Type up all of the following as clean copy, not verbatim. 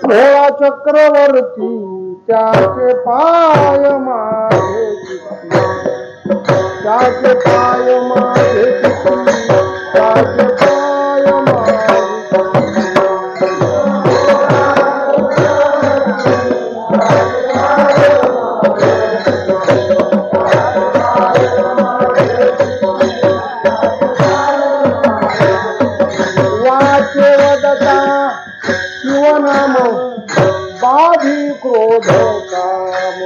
भोळा चक्रवर्ती त्याचे पाय माझे त्याचे पाय माझे त्याचे पाय माझे वाचे वदता शिवनाम बाधी क्रोध काम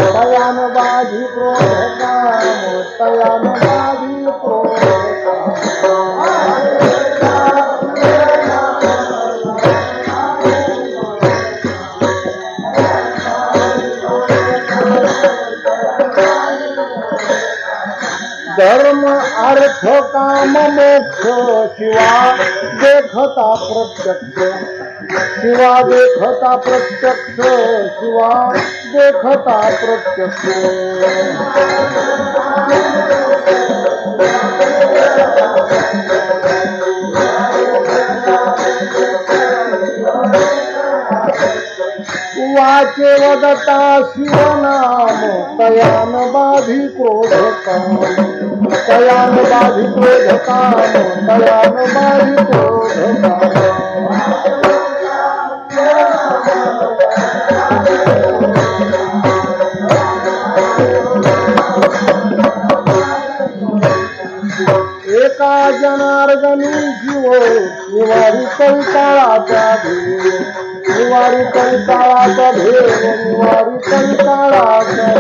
तयान बाधी क्रोध काम तयान बाधी क्रोध धर्म अर्थ काम मोक्ष शिवा देखता प्रत्यक्ष शिवा देखता प्रत्यक्ष शिवा देखता प्रत्यक्ष वाचे वदता शिवनाम तयान बाधी क्रोध काम तयान बाधी क्रोध काम तयान बाधी क्रोध काम एका जनार्दनी जीव निवारी कंटाळाचा भेद निवारी कंटाळाचा भेद निवारी कंटाळाचा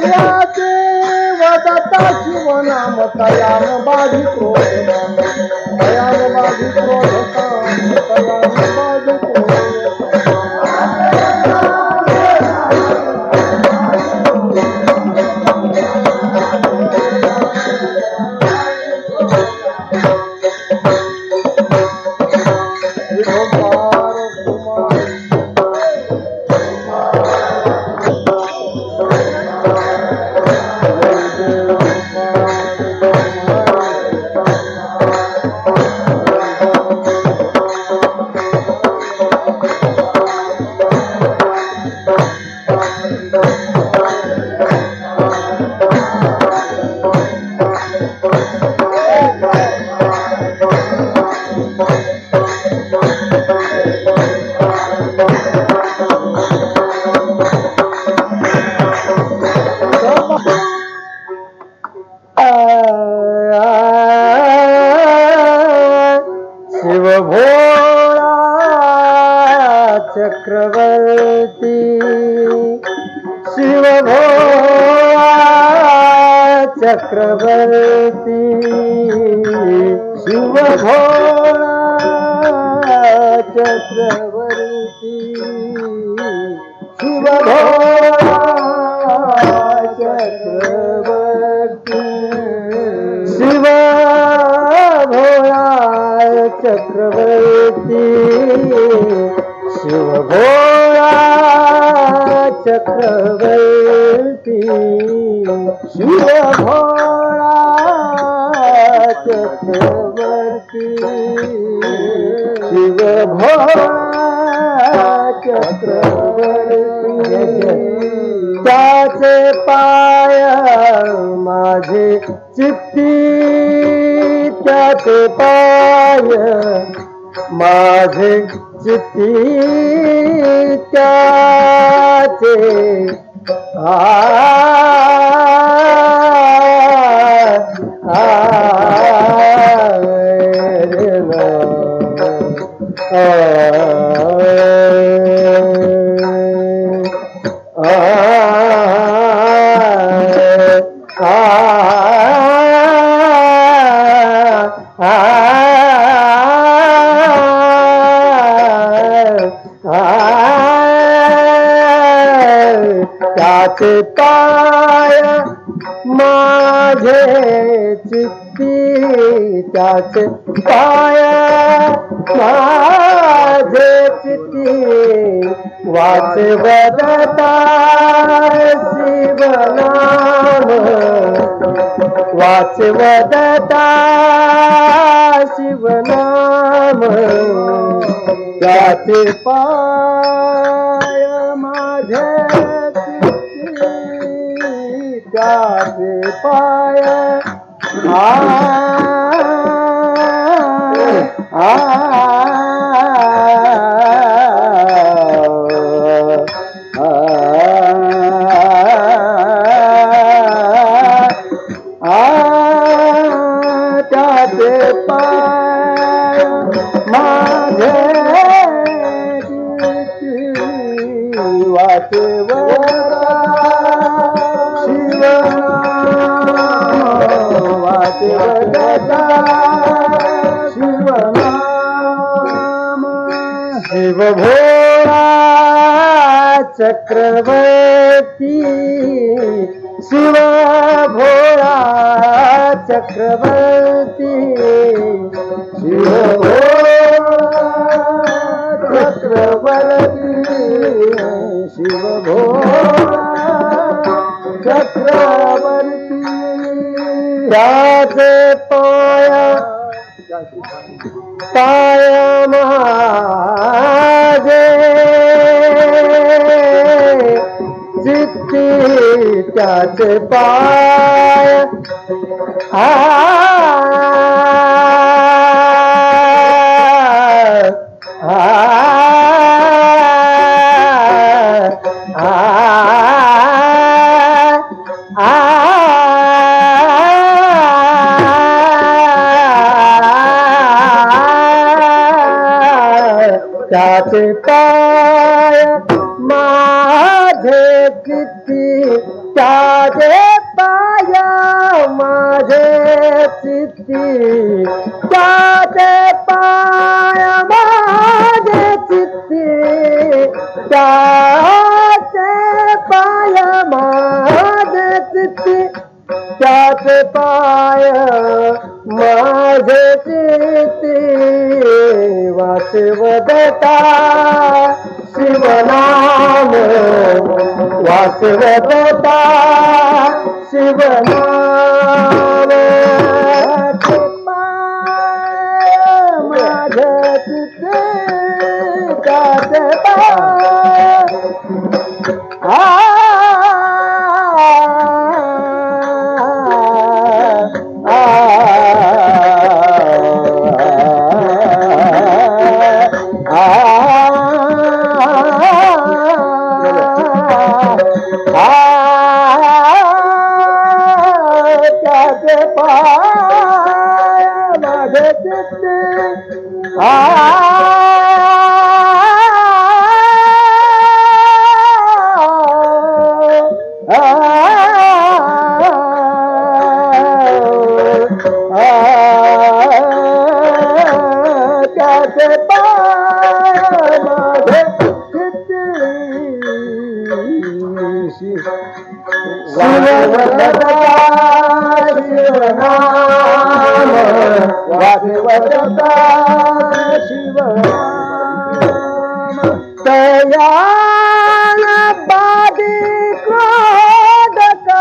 याचे वदता शिवनाम तयान बाधी क्रोध तयान बाधी क्रोध तयान बाधी क्रोध शिव भोळा चक्रवर्ती शिव भोळा चक्रवर्ती शिव शिव भोळा चक्रवर्ती शिव भोळा चक्रवर्ती शिव भोळा चक्रवर्ती शिव भोळा चक्रवर्ती शिव भोळा चक्रवर्ती शिव भोळा चक्रवर्ती त्याचे पाय माझे चित्ती त्याचे पाय माझे चित्ती त्याचे त्याचे पाय माझे चित्ती त्याचे पाय माझे चित्ती वाचवता शिवनाम वाचवता शिवनाम त्याचे पाय माझे त्याचे पाय त्याचे पाय माझे वाचवता वाचवता शिवनाम शिव भोळा चक्रवर्ती शिव भोळा चक्रवर्ती शिव भोळा चक्रवर्ती शिव भोळा चक्रवर्ती त्याचे पाय पाय माझे चित्ती त्याचे पाय त्याचे पाय माझे चित्ती त्याचे पाय माझे चित्ती त्याचे पाय माझे चित्ती त्याचे पाय माझे चित्ती त्याचे पाय माझे चित्ती वाचवता शिवनाम वाचवता शिवनाम पाय माझे चित्ती त्याचे पाय त्याचे पाय माझे चित्ती त्याचे पाय माझे चित्ती शिवनाम वाचवता शिवनाम तयान बाधी क्रोध काम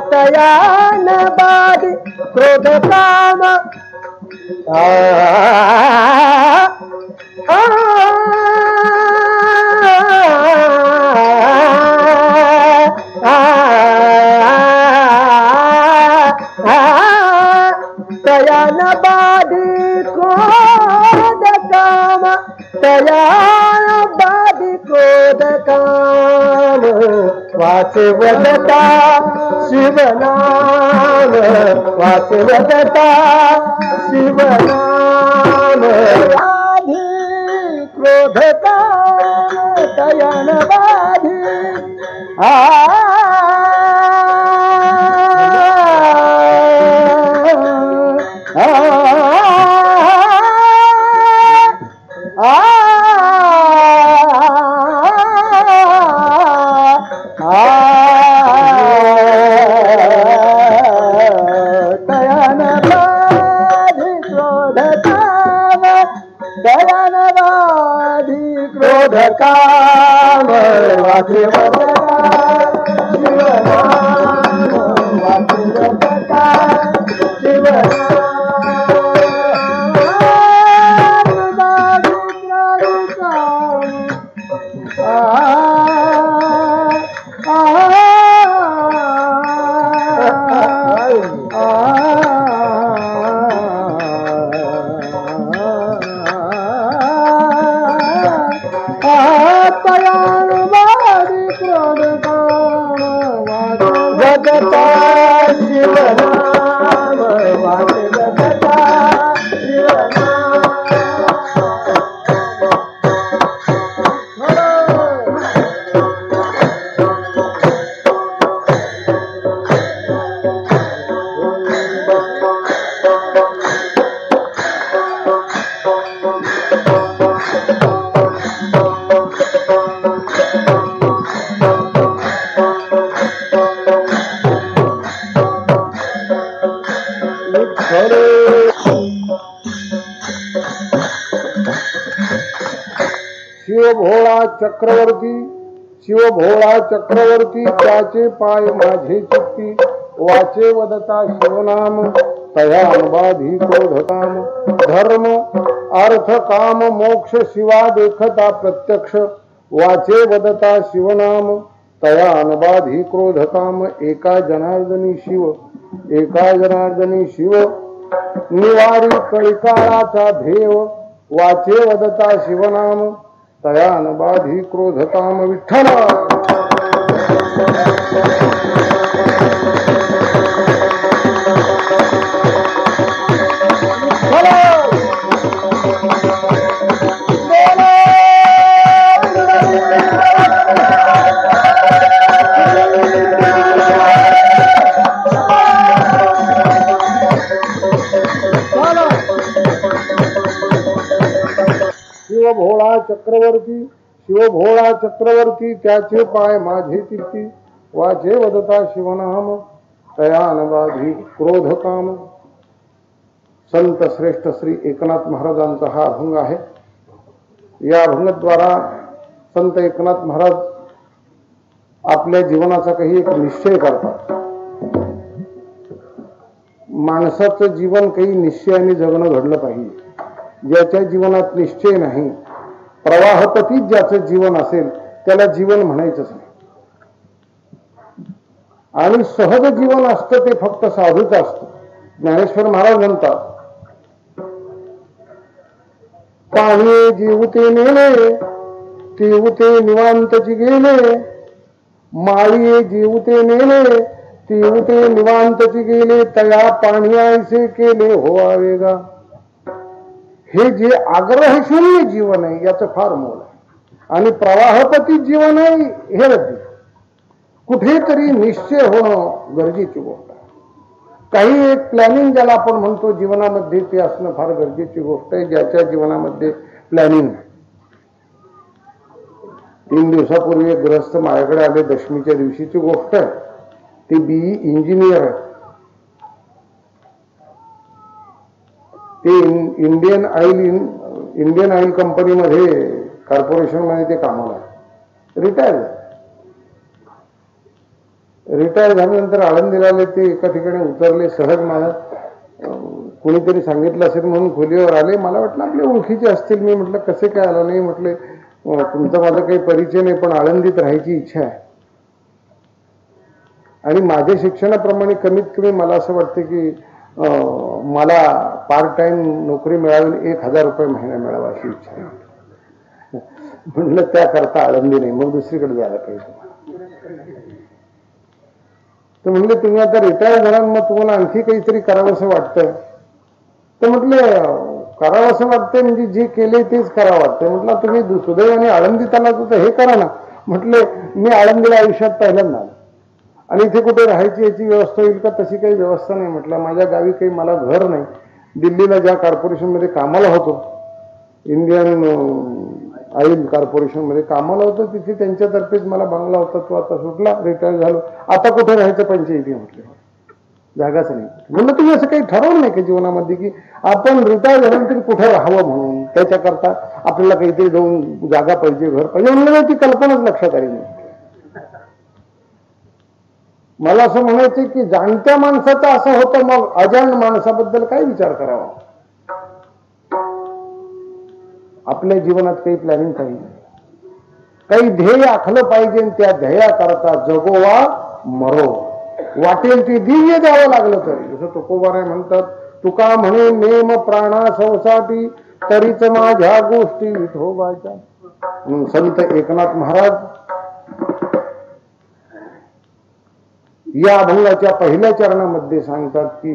तयान बाधी क्रोध काम तयान बाधी क्रोध काम तयान बाधी क्रोध काम वाचवता शिवनाम वाचवता शिवनाम बाधी क्रोध काम तयान बाधी दयानवादी क्रोध काम वाचवता शिवनाम वाचवता शिवभोळा चक्रवर्ती शिवभोळा चक्रवर्ती त्याचे पाय माझे चित्ती वाचे वदता शिवनाम तया अनुबाधी क्रोध काम धर्म अर्थ काम मोक्ष शिवा देखता प्रत्यक्ष वाचे वदता शिवनाम तया अनुबाधी क्रोध काम एका जनार्दनी शिव निवारी कळिकाळाचा भेव वाचे वदता शिवनाम तयान बाधी क्रोध काम विठ्ठल शिवभोळा चक्रवर्ती त्याचे पाय माझे चित्ती वाचे वदता शिवनाम तयान बाधी क्रोध काम संत श्रेष्ठ श्री एकनाथ महाराजांचा हा अभंग आहे। या अभंगाद्वारा संत एकनाथ महाराज आपल्या जीवनाचा काही एक निश्चय करतात। माणसाचं जीवन काही निश्चयाने जगणं घडलं पाहिजे। ज्याच्या जीवनात निश्चय नाही, प्रवाहपतीच ज्याचं जीवन असेल त्याला जीवन म्हणायचंच नाही। आणि सहज जीवन असतं ते फक्त साधूच असतं. ज्ञानेश्वर महाराज म्हणतात, पाणी जीवते नेले तीवते निवांतची गेले, माळी जीवते नेले तीवते निवांतची गेले, तया पाणी ऐसे केले होवा वेगा. हे जे आग्रह शून्य जीवन आहे याचं फार मोल आहे, आणि प्रवाहपती जीवन आहे हे रद्दी. कुठेतरी निश्चय होणं गरजेची गोष्ट आहे. काही एक प्लॅनिंग ज्याला आपण म्हणतो जीवनामध्ये, ते असणं फार गरजेची गोष्ट आहे. ज्याच्या जीवनामध्ये प्लॅनिंग. 3 दिवसापूर्वी एक गृहस्थ माझ्याकडे आले, दशमीच्या दिवशीची गोष्ट आहे. ते BE इंजिनियर आहे. ते इंडियन ऑइल कंपनीमध्ये कॉर्पोरेशन मध्ये ते कामाला रिटायर झाले. रिटायर झाल्यानंतर आळंदीला आले. ते एका ठिकाणी उतरले. सहज मला कोणीतरी सांगितलं असेल म्हणून खोलीवर आले. मला वाटलं आपले ओळखीचे असतील. मी म्हटलं कसे काय आला. नाही म्हटले तुमचा माझा काही परिचय नाही, पण आळंदीत राहायची इच्छा आहे, आणि माझ्या शिक्षणाप्रमाणे कमीत कमी मला असं वाटतं की मला पार्ट टाइम नोकरी मिळावी, 1000 रुपये महिना मिळावा अशी इच्छा आहे. म्हटलं त्याकरता आळंदी नाही, मग दुसरीकडे जायला पाहिजे. तर म्हणले तुम्ही आता रिटायर झाला, मग तुम्हाला आणखी काहीतरी करावंसं वाटतं. तर म्हटलं करावंसं वाटतंय म्हणजे जे केले तेच करावं वाटतंय. म्हटलं तुम्ही सुदैवाने आळंदीत आला तर हे करा ना. म्हटले मी आळंदीला आयुष्यात पहिल्यांदा आलो, आणि इथे कुठे राहायची याची व्यवस्था होईल का, तशी काही व्यवस्था नाही. म्हटलं माझ्या गावी काही मला घर नाही. दिल्लीला ज्या कॉर्पोरेशनमध्ये कामाला होतो, इंडियन ऑइल कॉर्पोरेशनमध्ये कामाला होतो, तिथे त्यांच्यातर्फेच मला बंगला होता. तो आता सुटला, रिटायर झालो. आता कुठे राहायचं पंचायती. म्हटलं जागाच नाही. म्हणलं तुम्ही असं काही ठरवलं नाही की जीवनामध्ये की आपण रिटायर झाल्यानंतर कुठे राहावं म्हणून, त्याच्याकरता आपल्याला काहीतरी 2 जागा पाहिजे, घर पाहिजे. म्हणलं ती कल्पनाच लक्षात आली नाही. मला असं म्हणायचं की जाणत्या माणसाचं असं होतं, मग अजाण माणसाबद्दल काय विचार करावा. आपल्या जीवनात काही प्लॅनिंग पाहिजे, काही ध्येय आखलं पाहिजे. त्या ध्येयाकरता जगोवा मरो, वाटेल ते दिव्य द्यावं लागलं तरी. जसं तुकोबाराय म्हणतात, तुका म्हणे नेम प्राणा संसाठी, तरीच माझ्या गोष्टी विठोबाच्या. संत एकनाथ महाराज या अभंगाच्या पहिल्या चरणामध्ये सांगतात की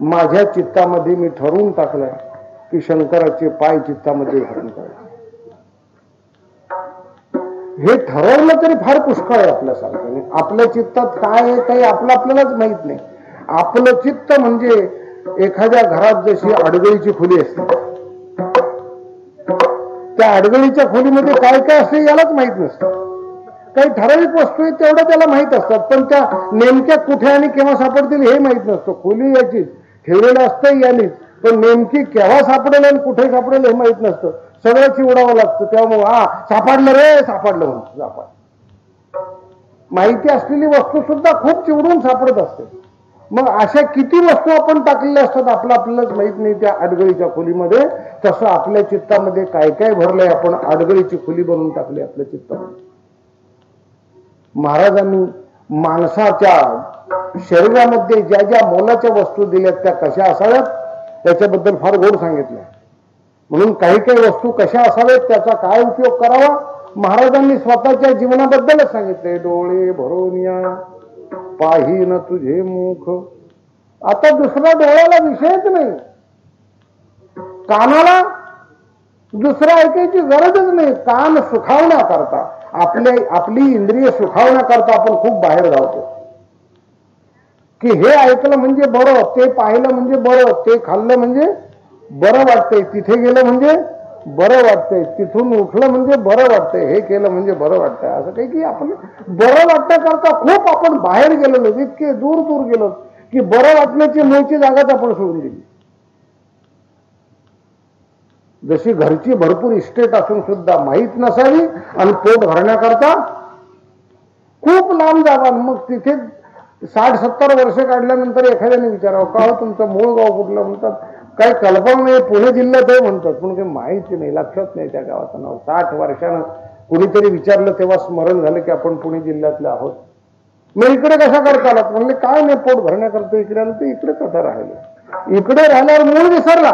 माझ्या चित्तामध्ये मी ठरवून टाकलंय की शंकराचे पाय चित्तामध्ये धारण करायचे. हे ठरवलं तरी फार पुष्कळ आहे आपल्यासारखं. आपल्या चित्तात काय आहे काही आपल्यालाच माहित नाही. आपलं चित्त म्हणजे एखाद्या घरात जशी अडगळीची खोली असते, त्या अडगळीच्या खोलीमध्ये काय काय असते यालाच माहित नसतं. काही ठराविक वस्तू आहेत तेवढ्या त्याला माहित असतात, पण त्या नेमक्या कुठे आणि केव्हा सापडतील हे माहित नसतं. खोली याचीच ठेवलेलं असतं यालीच, पण नेमकी केव्हा सापडेल आणि कुठे सापडेल हे माहित नसतं. सगळं चिवडावं लागतं. तेव्हा मग सापडलं रे, सापडलं म्हणून सापड. माहिती असलेली वस्तू सुद्धा खूप चिवडून सापडत असते. मग अशा किती वस्तू आपण टाकलेल्या असतात आपल्यालाच माहित नाही त्या अडगळीच्या खोलीमध्ये. तसं आपल्या चित्तामध्ये काय काय भरलंय, आपण अडगळीची खोली बनवून टाकली आपल्या चित्तामध्ये. महाराजांनी माणसाच्या शरीरामध्ये ज्या ज्या मोलाच्या वस्तू दिल्यात त्या कशा असाव्यात त्याच्याबद्दल फार गोड सांगितलं. म्हणून काही काही वस्तू कशा असाव्यात, त्याचा काय उपयोग करावा, महाराजांनी स्वतःच्या जीवनाबद्दलच सांगितले. डोळे भरून या पाहिन तुझे मुख. आता दुसऱ्या डोळ्याला विषयच नाही, कानाला दुसरं ऐकायची गरजच नाही. कान सुखावण्याकरता, आपली इंद्रिय सुखावण्याकरता आपण खूप बाहेर धावतो की हे ऐकलं म्हणजे बरं, ते पाहिलं म्हणजे बरं, ते खाल्लं म्हणजे बरं वाटतंय, तिथे गेलं म्हणजे बरं वाटतंय, तिथून उठलं म्हणजे बरं वाटतंय, हे केलं म्हणजे बरं वाटतंय. असं काही की आपण बरं वाटण्याकरता खूप आपण बाहेर गेलेलो, इतके दूर दूर गेलो की बरं वाटण्याची मूळची जागाच आपण सोडून दिली. जशी घरची भरपूर इस्टेट असून सुद्धा माहीत नसावी आणि पोट भरण्याकरता खूप लांब जावा. मग तिथे 60-70 वर्ष काढल्यानंतर एखाद्याने विचारावं का हो तुमचं मूळ गाव कुठलं, म्हणतात काही कल्पना नाही, पुणे जिल्ह्यात आहे म्हणतात, पण काही माहिती नाही, लक्षात नाही त्या गावाचं नाव. 60 वर्षानं कुणीतरी विचारलं तेव्हा स्मरण झालं की आपण पुणे जिल्ह्यातले आहोत. मग इकडे कशा करता आलात म्हणले काय नाही, पोट भरण्याकरता इकडे आलं. ते इकडेच आता राहिले. इकडे राहिल्यावर मूळ विसरला.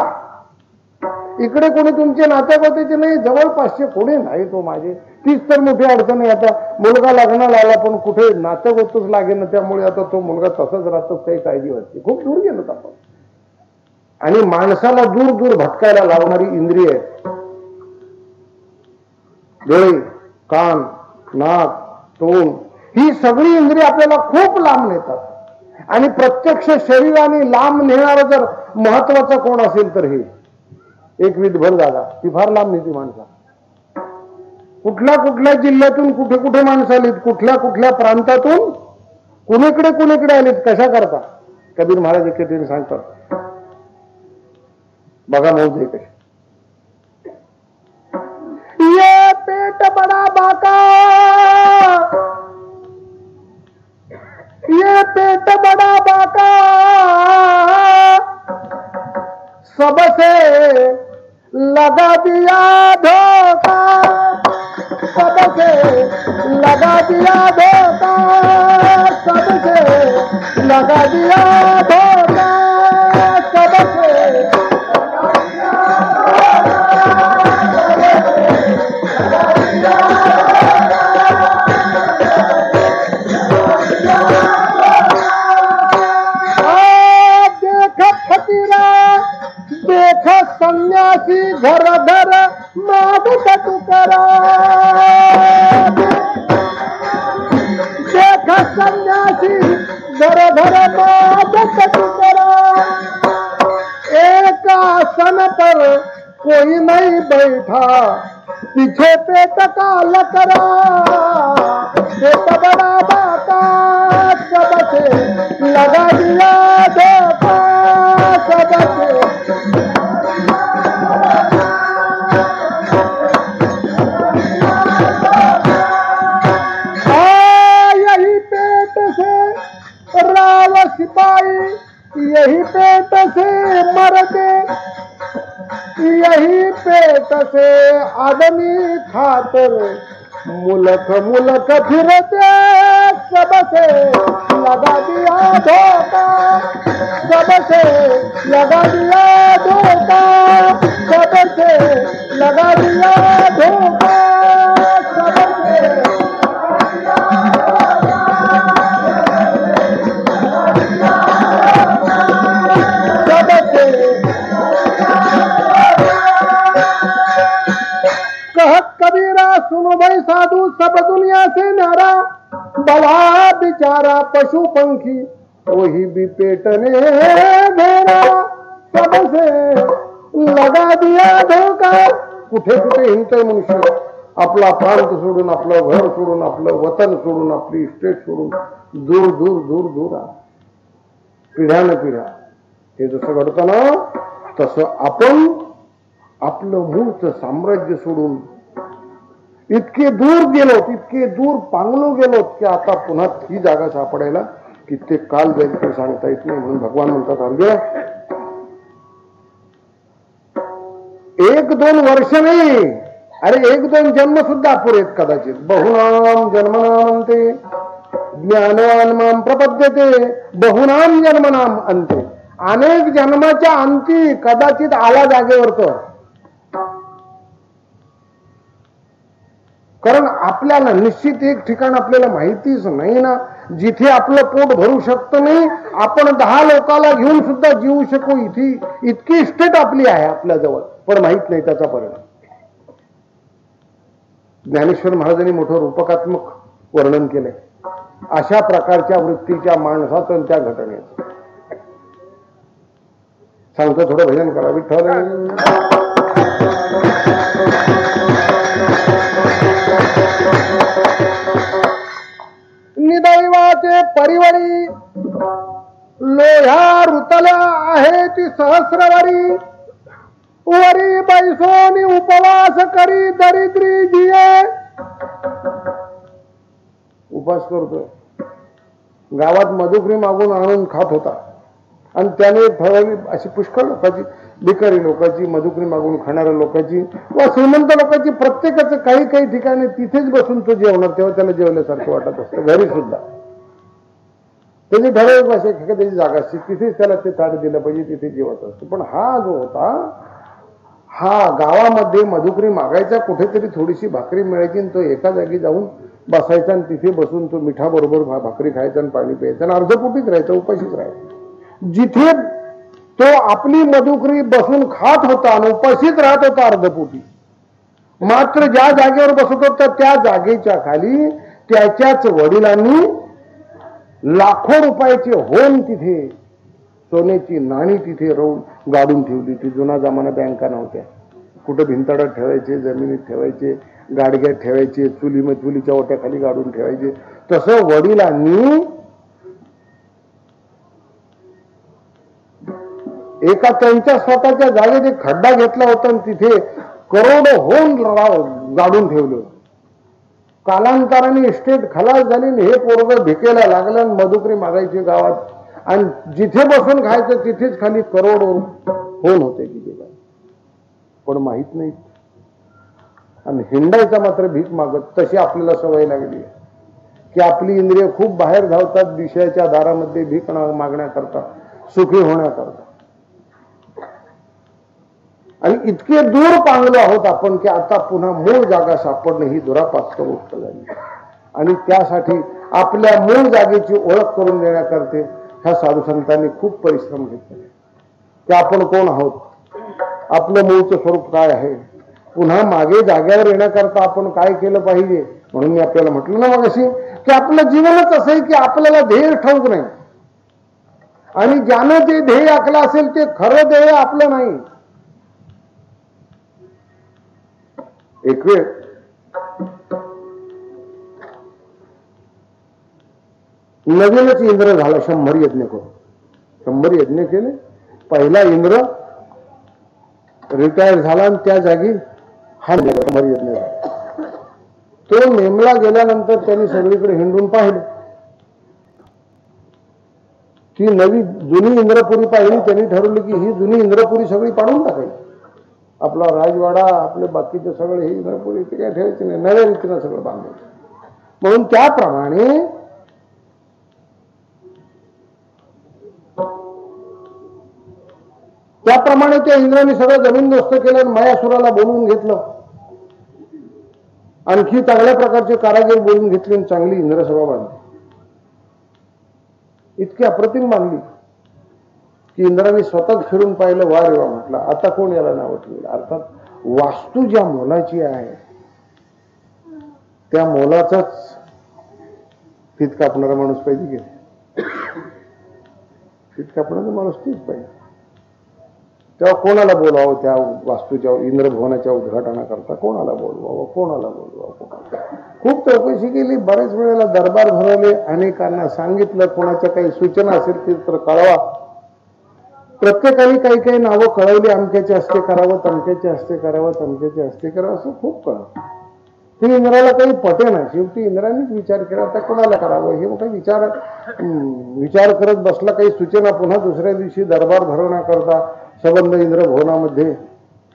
इकडे कोणी तुमचे नातेगोतेचे नाही, जवळपासचे कोणी नाही. तो माझे तीच तर मोठी अडचण आहे. आता मुलगा लग्नाला आला पण कुठे नातेगोतच लागे ना, त्यामुळे आता तो मुलगा तसंच राहतच, काही काळजी वाटते. खूप दूर गेलो आपण. आणि माणसाला दूर दूर भटकायला लावणारी इंद्रिय आहे. डोळे, कान, नाक, तोंड, ही सगळी इंद्रिय आपल्याला खूप लांब नेतात. आणि प्रत्यक्ष शरीराने लांब नेणारा जर महत्वाचा कोण असेल तर हे एक विधभर जागा, ती फार लांब नेती माणसा. कुठल्या कुठल्या जिल्ह्यातून कुठे कुठे माणसं आलीत, कुठल्या कुठल्या प्रांतातून कुणीकडे आलीत, कशा करता. कबीर महाराज एके सांगतात, बघा मौज आहे कशी. ये पेट बडा बाका, ये पेट बडा बाका, सबसे लगा दिया धोखा, सबसे लगा दिया धोखा, सबसे लगा दिया धोखा, सबसे देख संन्यासी घर घर मागत तुकारा, देख संन्यासी घर घर मागत तुकारा, एक आसन पर कोई नहीं बैठा, पीछे पेट काल करा, पेट बड़ा बाका, सबसे लगा दिया धोखा, सबसे यही पेट से राव सिपाही, यही पेट से मरते, यही पेट से आदमी खातर मुलक मुलक फिरते, सबसे लगा दिया धोखा, सबसे लगा दिया धोखा, सबसे लगा दिया धोखा, सबसे कहत कबीरा सुनो भाई साधु, सब दुनिया से न्यारा, बला बिचारा पशु पंखी, वही भी पेटने घेरा, सबसे लगा दिया धोखा. कुठे कुठे हिंडतोय मनुष्य, आपला प्रांत सोडून, आपलं घर सोडून, आपलं वतन सोडून, आपली इस्टेट सोडून दूर दूर दूर दूर पिढ्यान पिढ्या. हे जसं घडतं ना, तसं आपण आपलं मूळचं साम्राज्य सोडून इतके दूर गेलोत, इतके दूर पांगलो गेलोत की आता पुन्हा ही जागा सापडायला कित्येक काल जाईल ते सांगता येत नाही. म्हणून भगवान म्हणतात, अर्जुन 1-2 वर्ष नाही, अरे 1-2 जन्म सुद्धा अपुरेत कदाचित. बहुनाम जन्मनाम अंते ज्ञानवान माम प्रपद्यते, बहुनाम जन्मनाम अंते. अनेक जन्माच्या अंती कदाचित आला जागेवर तर. कारण आपल्याला निश्चित एक ठिकाण आपल्याला माहितीच नाही ना, जिथे आपलं पोट भरू शकतं नाही, आपण 10 लोकाला घेऊन सुद्धा जीवू शकू, इतकी इस्टेट आपली आहे आपल्या जवळ, पण माहित नाही त्याचा परिणाम. ज्ञानेश्वर महाराजांनी मोठं रूपकात्मक वर्णन केलंय अशा प्रकारच्या वृत्तीच्या माणसाचं त्या घटनेचं. सांगतो, थोडं भजन करा. विठ्ठल निदैवाचे परिवरी, लोह्या रुतल्या आहे ती सहस्रवारी, वरी बैसोनी उपवास करी दरिद्री जिये. उपवास करतोय, गावात मधुकरी मागून आणून खात होता आणि त्याने ठराविक अशी पुष्कळ लोकांची, भिकारी लोकांची, मधुकरी मागून खाणाऱ्या लोकांची व श्रीमंत लोकांची, प्रत्येकाचं काही काही ठिकाणी तिथेच बसून तो जेवणार, तेव्हा त्याला जेवल्यासारखं वाटत असतं. घरी सुद्धा त्याची ठराविक भाषा त्याची जागा असते, तिथेच त्याला ते ताट दिलं पाहिजे, तिथे जेवत असतो. पण हा जो होता, हा गावामध्ये मधुकरी मागायचा, कुठेतरी थोडीशी भाकरी मिळायची आणि तो एका जागी जाऊन बसायचा आणि तिथे बसून तो मिठाबरोबर भाकरी खायचा आणि पाणी प्यायचं आणि अर्धपोटीच राहायचं, उपाशीच राहायचं. जिथे तो आपली मधुकरी बसून खात होता आणि उपाशीच राहत होता अर्धपोटी, मात्र ज्या जागेवर बसत होता त्या जागेच्या खाली त्याच्याच वडिलांनी लाखो रुपयाचे होम तिथे, सोन्याची नाणी तिथे रोवून गाडून ठेवली. ती जुना जमाना, बँका नव्हत्या, कुठं भिंताडात ठेवायचे, जमिनीत ठेवायचे, गाडग्यात ठेवायचे, चुलीच्या ओट्याखाली गाडून ठेवायचे. तसं वडिलांनी एका त्यांच्या स्वतःच्या जागेत एक खड्डा घेतला होता आणि तिथे करोडो होम गाडून ठेवलं. कालांतराने इस्टेट खलास झाली, हे पोरग भिकेला लागलं, मधुकरी मागायची गावात, आणि जिथे बसून खायचं तिथेच खाली करोड होऊन होते तिथे, पण माहित नाही. आणि हिंडायचा मात्र भीक मागत. तशी आपल्याला सवय लागली की आपली इंद्रिय खूप बाहेर धावतात विषयाच्या दारामध्ये भीक मागण्याकरता, सुखी होण्याकरता. आणि इतके दूर पांगलो आहोत आपण की आता पुन्हा मूळ जागा सापडणं ही दुरापास्त गोष्ट झाली. आणि त्यासाठी आपल्या मूळ जागेची ओळख करून देण्याकरते ह्या साधू संतांनी खूप परिश्रम घेतले की आपण कोण आहोत, आपलं मूळचं स्वरूप काय आहे, पुन्हा मागे जागेवर येण्याकरता आपण काय केलं पाहिजे. म्हणून मी आपल्याला म्हटलं ना मगाशी की आपलं जीवनच असं आहे की आपल्याला ध्येय ठाऊक नाही, आणि ज्यानं जे ध्येय आखलं असेल ते खरं ध्येय आपलं नाही. एक वेळ नवीनच इंद्र झाला, 100 यज्ञ करून. 100 यज्ञ केले. पहिला इंद्र रिटायर झाला आणि त्या जागी हा 100 यज्ञ झाला. तो नेमला गेल्यानंतर त्यांनी सगळीकडे हिंडून पाहिलं की जुनी इंद्रपुरी पाहिली. त्यांनी ठरवलं की ही जुनी इंद्रपुरी सगळी पाडून टाकायची, आपला राजवाडा, आपले बाकीचे सगळे हे इंद्रपुरी ते काय ठेवायचे नाही, नव्या रीतीनं सगळं बांधायचं. म्हणून त्याप्रमाणे त्या इंद्राने सगळं जमीनदोस्त केलं आणि मयासुराला बोलवून घेतलं. आणखी चांगल्या प्रकारचे कारागीर बोलून घेतले आणि चांगली इंद्रसभा बांधली. इतकी अप्रतिम बांधली की इंद्राने स्वतःच फिरून पाहिलं, वा रे वा, म्हटलं आता कोण याला नाव ठेवलं. अर्थात वास्तू ज्या मोलाची आहे त्या मोलाचाच फीत कापणारा माणूस पाहिजे की फीत कापणारा माणूस तीच पाहिजे. तेव्हा कोणाला बोलवावं त्या वास्तूच्या इंद्रभवनाच्या उद्घाटनाकरता, कोणाला बोलवावं. खूप चौकशी केली, बऱ्याच वेळेला दरबार भरवले, अनेकांना सांगितलं, कोणाच्या काही सूचना असेल ती तर कळवा. प्रत्येकाने काही नावं कळवली, अमक्याचे हस्ते करावं, तमक्याचे हस्ते करावं, तमक्याचे हस्ते करावं, असं खूप कळवलं. ते इंद्राला काही पटेना. शेवटी इंद्रानेच विचार केला, आता कोणाला करावं हे मोठा विचार करत बसला. काही सूचना पुन्हा दुसऱ्या दिवशी दरबार भरवण्याकरता सबंध इंद्रभवनामध्ये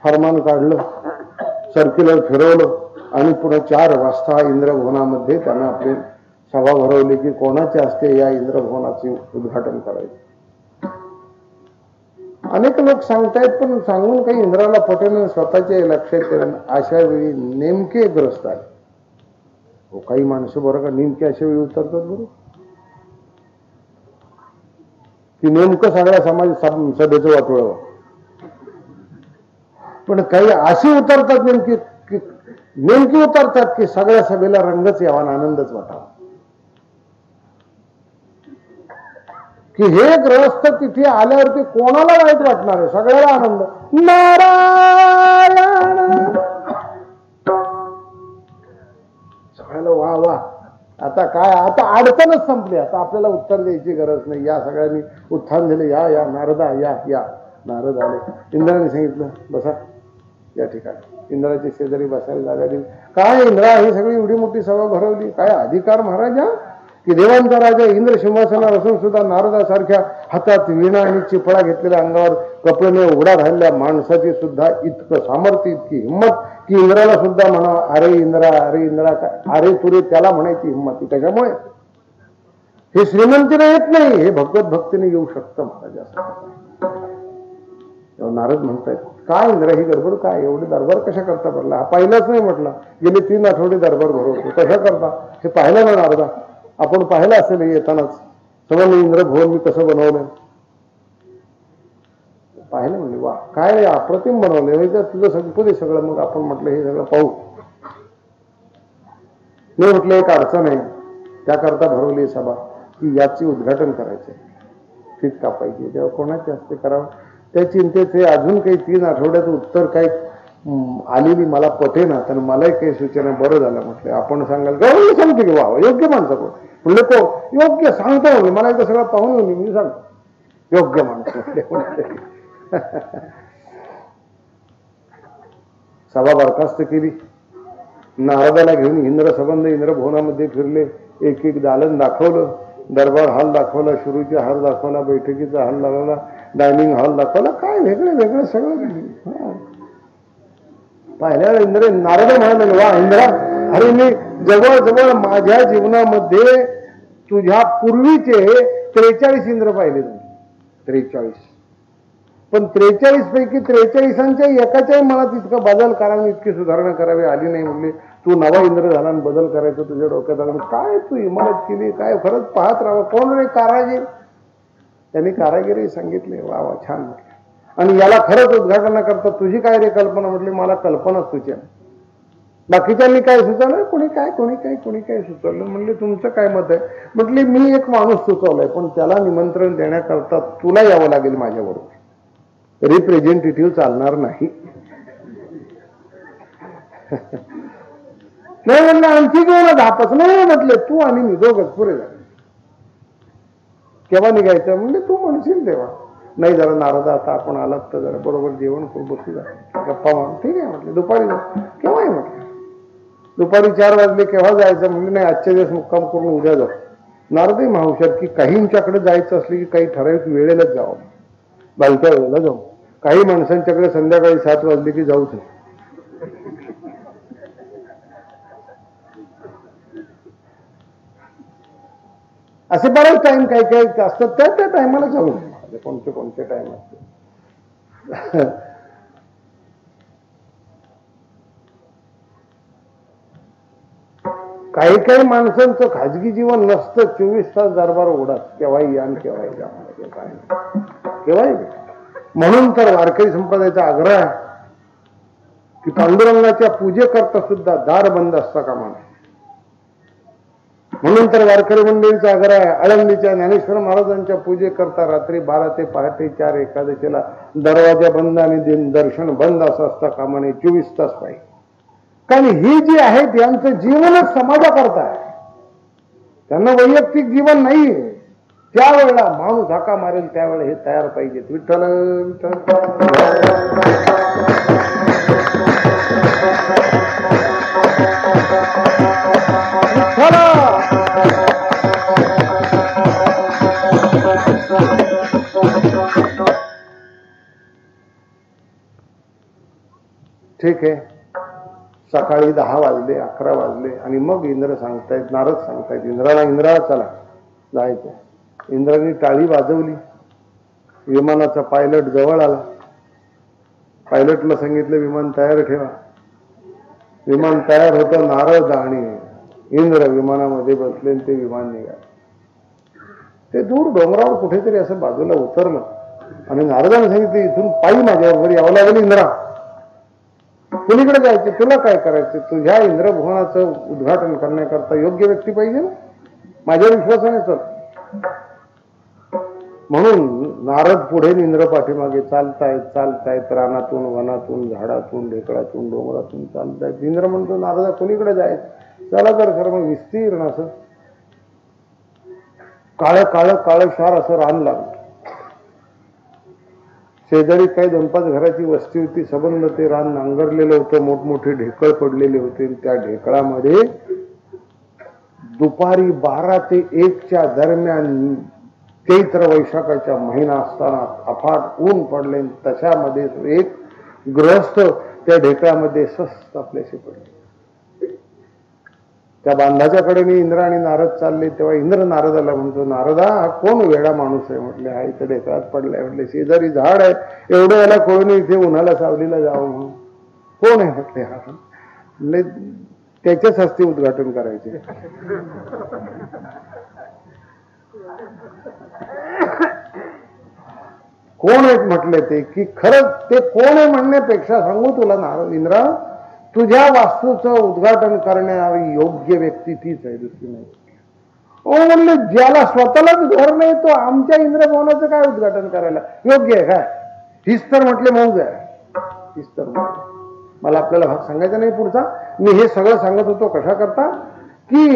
फरमान काढलं, सर्क्युलर फिरवलं आणि पुन्हा 4 वाजता इंद्रभवनामध्ये त्यांना आपले सभा भरवली की कोणाच्या हस्ते या इंद्रभवनाचे उद्घाटन करायचं. अनेक लोक सांगतायत, पण सांगून काही इंद्राला पटेल, स्वतःच्या लक्षात येईल. अशा वेळी नेमके ग्रस्त आहे. हो, काही माणसं बरं का नेमके अशा वेळी उतरतात बरोबर की नेमकं सगळ्या समाज सभेचं वाटोळं. पण काही असे उतरतात नेमकी उतरतात की सगळ्या सभेला रंगच यावा, आनंदच वाटावा. की हे ग्रहस्थ तिथे आल्यावरती कोणाला वाईट वाटणार आहे, सगळ्याला आनंद. नारायण, सगळ्याला वा वा. आता काय, आता अडचणच संपली. आता आपल्याला उत्तर द्यायची गरज नाही. या सगळ्यांनी उत्थान दिले, या नारदा या. नारद आले. इंद्राने सांगितलं बसा या ठिकाणी. इंद्राच्या शेजारी बसायला जागा दिली. काय इंद्रा, ही सगळी एवढी मोठी सभा भरवली, काय अधिकार महाराजा की देवांचा राजा इंद्र सिंहासनावर असून सुद्धा नारदासारख्या हातात वीणा आणि चिपळा घेतलेल्या, अंगावर कपड्याने उघडा राहिलेल्या माणसाची सुद्धा इतकं सामर्थ्य, इतकी हिंमत की इंद्राला सुद्धा म्हणावं अरे इंद्रा, अरे इंद्रा. अरे तुरे त्याला म्हणायची हिंमत. त्याच्यामुळे हे श्रीमंतीने येत नाही, हे भगवत भक्तीने येऊ शकतं महाराजांसाठी. नारद म्हणतायत, काय इंद्र ही गडबड काय, एवढे दरबार कशा करता पडला? हा पाहिलाच नाही म्हटलं, गेले 3 आठवडे दरबार भरवतो, कशा करता? हे पाहिलं ना नारदा, आपण पाहिलं असेल येतानाच सगळं इंद्र भवन मी कसं बनवलं, पाहिलं म्हणले. वा, काय अप्रतिम बनवलं, तुझं संपू सगळं. मग आपण म्हटलं हे सगळं पाहू. मी म्हटलं एक अडचण आहे, त्याकरता भरवली सभा की याची उद्घाटन करायचंय, फीत कापायची, तेव्हा कोणाचे हस्ते करावं त्या चिंतेचे अजून काही 3 आठवड्यात उत्तर काही आलेली मला पटे ना, तर मलाही काही सूचना. बरं झालं म्हटलं आपण सांगाल का, सांगते की वा योग्य माणसं कोण म्हणले, को योग्य सांगतो म्हणले, मला एकदा सगळं पाहून येऊन मी सांगतो योग्य माणसं म्हटले. सभा बरखास्त केली. नारदाला घेऊन इंद्र संबंध इंद्रभवनामध्ये फिरले, एक एक दालन दाखवलं, दरबार हॉल दाखवला, शुरूचा हॉल दाखवला, बैठकीचा हॉल दाखवला, डायनिंग हॉल दाखवला, काय वेगळं वेगळं सगळं पाहिल्यावर इंद्र नारद म्हणाले, वा इंद्रा, अरे मी जवळजवळ माझ्या जीवनामध्ये तुझ्या पूर्वीचे 43 इंद्र पाहिले. 43, पण 43 पैकी 43ांच्या एकाच्याही मला तितका बदल करावा, इतकी सुधारणा करावी आली नाही. म्हणले तू नवा इंद्र झाला आणि बदल करायचं तुझ्या डोक्यात आलं. काय तू इमारत केली, काय खरंच पाहत राहावं. कोण रे कारागीर? त्यांनी कारागिरी सांगितले. वा वा, छान म्हटलं. आणि याला खरंच उद्घाटनाकरता तुझी काय रे कल्पना? म्हटली मला कल्पना तुझ्या. बाकीच्यांनी काय सुचवलं? कोणी काय सुचवलं? म्हणले तुमचं काय मत आहे? म्हटली मी एक माणूस सुचवलाय, पण त्याला निमंत्रण देण्याकरता तुला यावं लागेल माझ्याबरोबर, रिप्रेझेंटेटिव्ह चालणार नाही. नाही म्हणलं आणखी कोणा धापच नाही. म्हटले तू आणि मी दोघच पुरे झाले. केव्हा निघायचं? म्हणजे तू म्हणशील तेव्हा. नाही जरा नारदा आता आपण आलात तर जरा बरोबर जेवण करू, बसू जा गप्पा मारून. ठीक आहे म्हटले, दुपारी केव्हाही म्हटलं. दुपारी 4 वाजले, केव्हा जायचं? म्हणजे नाही आजच्या दिवस मुक्काम करून उद्या जाऊ. नारदही माहुशात की काहींच्याकडे जायचं असले की काही ठराविक वेळेलाच जावं, बालक्या वेळेला जाऊ. काही माणसांच्याकडे संध्याकाळी 7 वाजले की जाऊच नाही. असे बरेच टाइम काही काही असतात, त्या टायमाला जाऊ. कोणते टाइम असते. काही माणसांचं खाजगी जीवन नसतं. 24 तास दरबार उघडाच, केव्हाही या आणि केव्हाही जा, केव्हाही. म्हणून तर वारकरी संप्रदायाचा आग्रह आहे की पांडुरंगाच्या पूजेकरता सुद्धा दार बंद असता कामा नये. म्हणून तर वारकरी मंडळीचा आग्रह आहे, आळंदीच्या ज्ञानेश्वर महाराजांच्या पूजेकरता रात्री 12 ते पहाटे 4 एकादशीला दरवाजा बंद आणि दर्शन बंद असं असता कामा नये. 24 तास पाहिजे. कारण ही जी आहेत यांचं जीवनच समाजाकरता आहे, त्यांना वैयक्तिक जीवन नाही. त्यावेळेला माणूस हाका मारेल त्यावेळेला हे तयार पाहिजे. विठ्ठल ठीक आहे. सकाळी 10 वाजले, 11 वाजले आणि मग इंद्र सांगतायत, नारद सांगतायत इंद्रा चला जायचं. इंद्राने टाळी वाजवली. विमानाचा पायलट जवळ आला. पायलटला सांगितलं विमान तयार ठेवा. विमान तयार होतं. नारद आणि इंद्र विमानामध्ये बसले. ते विमान निघाले. ते दूर डोंगरावर कुठेतरी असं बाजूला उतरलं आणि नारदाने सांगितलं इथून पायी माझ्याबरोबर यावं लागेल. इंद्रा कुणीकडे जायचे? तुला काय करायचं? तुझ्या इंद्रभुवनाचं उद्घाटन करण्याकरता योग्य व्यक्ती पाहिजे ना. माझ्या विश्वासाने चल. म्हणून नारद पुढे इंद्र पाठीमागे चालतायत रानातून, वनातून, झाडातून, ढेकळातून, डोंगरातून चालतायत. इंद्र म्हणतो नारदा कुणीकडे जायचं? चला तर खरं. मग विस्तीर्ण असं काळशार असं रान लागलं. शेजारी काही 2-5 घराची वस्ती होती. संबंध ते रान नांगरलेलं होतं. मोठमोठे ढेकळ पडलेले होते. त्या ढेकळामध्ये दुपारी 12 ते 1च्या दरम्यान चैत्र वैशाखाच्या महिना असताना अफाट ऊन पडले. तशामध्ये एक गृहस्थ त्या ढेकळामध्ये स्वस्त आपल्याशी पडले. त्या बांधाच्या कडेने इंद्र आणि नारद चालले, तेव्हा इंद्र नारदाला म्हणतो, नारदा हा कोण वेडा माणूस आहे? म्हटले हा इथे ढेकळात पडलाय. म्हटले शेजारी झाड आहे, एवढं याला कोणी इथे उन्हाला सावलीला जावं म्हणून. कोण आहे? म्हटले हा. म्हणजे त्याच्याच हस्ते उद्घाटन करायचे. कोण आहेत म्हटले ते, की खरंच ते कोण आहे म्हणण्यापेक्षा सांगू तुला नारद इंद्रा, तुझ्या वास्तूचं उद्घाटन करणारी योग्य व्यक्ती तीच आहे, दुसरी नाही. ओ म्हणले ज्याला स्वतःलाच घर नाही तो आमच्या इंद्रभवनाचं काय उद्घाटन करायला योग्य आहे काय? हीच तर म्हटले मौज आहे. हीच तर मला आपल्याला भाग सांगायचा नाही पुढचा. मी हे सगळं सांगत होतो कशा करता, की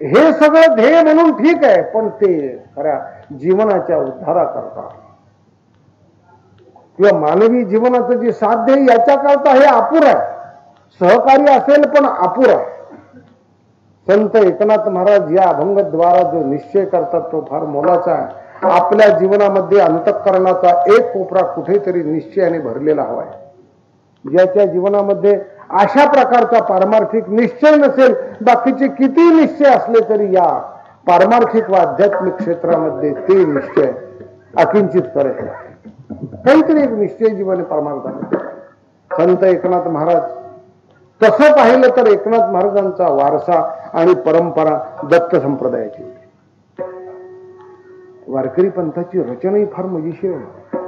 हे सगळं ध्येय म्हणून ठीक आहे, पण ते खऱ्या जीवनाच्या उद्धारा करता किंवा मानवी जीवनाचं जे साध्य आहे याच्या करता हे अपुर आहे. सहकार्य असेल पण अपुर आहे. संत एकनाथ महाराज या अभंगद्वारा जो निश्चय करतात तो फार मोलाचा आहे. आपल्या जीवनामध्ये अंतःकरणाचा एक कोपरा कुठेतरी निश्चयाने भरलेला हवाय. ज्याच्या जीवनामध्ये अशा प्रकारचा पारमार्थिक निश्चय नसेल, बाकीचे किती निश्चय असले तरी या पारमार्थिक व आध्यात्मिक क्षेत्रामध्ये ते निश्चय अकिंचित करेल. काहीतरी एक निश्चय जीवन परमार्थामध्ये. संत एकनाथ महाराज तसं पाहिलं तर एकनाथ महाराजांचा वारसा आणि परंपरा दत्त संप्रदायाची. वारकरी पंथाची रचनाही फार मजेशीर आहे.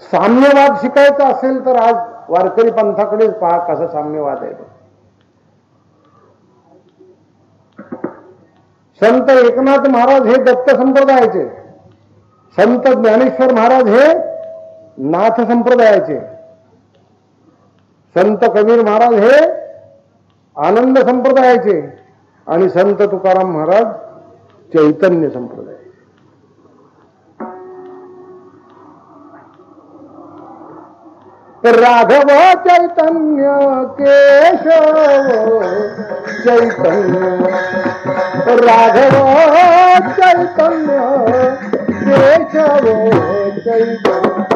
साम्यवाद शिकायचा असेल तर आज वारकरी पंथाकडेच पहा कसा साम्यवाद आहे. संत एकनाथ महाराज हे दत्त संप्रदायाचे, संत ज्ञानेश्वर महाराज हे नाथ संप्रदायाचे, संत कबीर महाराज हे आनंद संप्रदायाचे आणि संत तुकाराम महाराज चैतन्य संप्रदाय. राघव चैतन्य केशव चैतन्य, राघव चैतन्य केशव चैतन्य.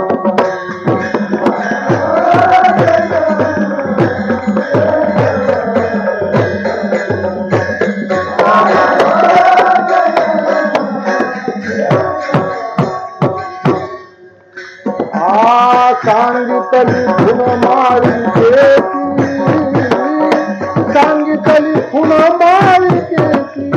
सांगितली खुन मालिकेची, सांगितली खुन मालिकेची,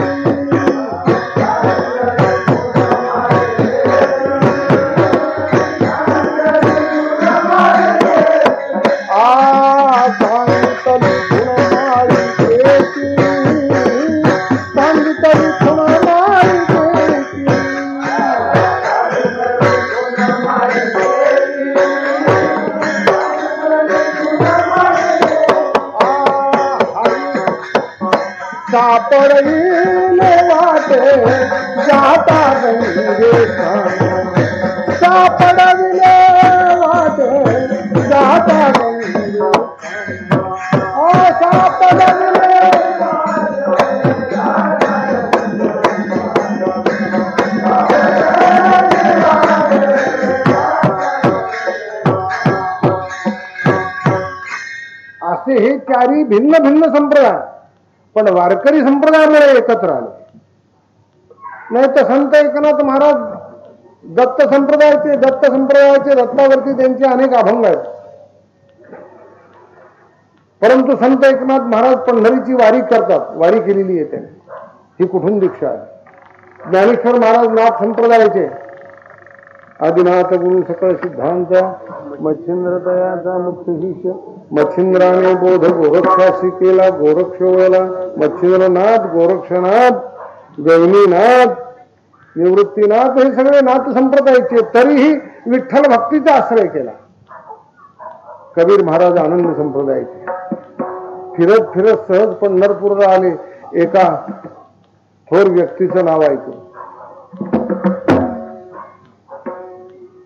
सापडविले वाटे जाता गंगे, सापडविले वाटे जाता गंगे, सापडविले. असे हे चारी भिन्न भिन्न संप्रदाय पण वारकरी संप्रदायामुळे एकत्र आले. नाही तर संत एकनाथ महाराज दत्त संप्रदायाचे, दत्तावरती त्यांचे अनेक अभंग आहेत. परंतु संत एकनाथ महाराज पंढरीची वारी करतात, वारी केलेली आहे त्यांनी, ही कुठून दीक्षा आहे. ज्ञानेश्वर महाराज नाथ संप्रदायाचे, आदिनाथ गुरु सकळ सिद्धांत मच्छिंद्र दयाचा मुख्य शिष्य, मच्छिंद्राने बोध गोरक्षासी केला, गोरक्ष वळला मच्छिंद्रनाथ, गोरक्षनाथ, गैनीनाथ, निवृत्तीनाथ, हे सगळे नाथ संप्रदायाचे. तरीही विठ्ठल भक्तीचा आश्रय केला. कबीर महाराज आनंद संप्रदायाचे. फिरत फिरत सहज पंढरपूरला आले. एका थोर व्यक्तीचं नाव ऐकून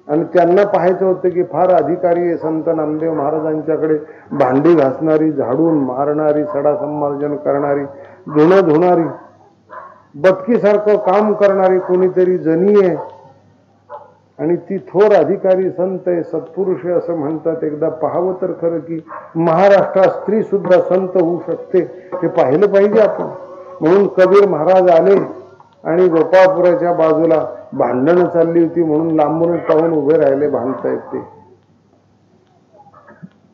आणि त्यांना पाहायचं होतं की फार अधिकारी आहे संत नामदेव महाराजांच्याकडे, भांडी घासणारी, झाडून मारणारी, सडा संमार्जन करणारी, धुणं धुणारी, बटकीसारखं काम करणारी कोणीतरी जणी आहे. आणि ती थोर अधिकारी संत आहे, सत्पुरुष आहे असं म्हणतात. एकदा पाहावं तर खरं की महाराष्ट्रात स्त्री सुद्धा संत होऊ शकते, हे पाहिलं पाहिजे आपण. म्हणून कबीर महाराज आले आणि गोपाळपुराच्या बाजूला भांडणं चालली होती म्हणून लांबूनच पाहून उभे राहिले भांडतायत ते.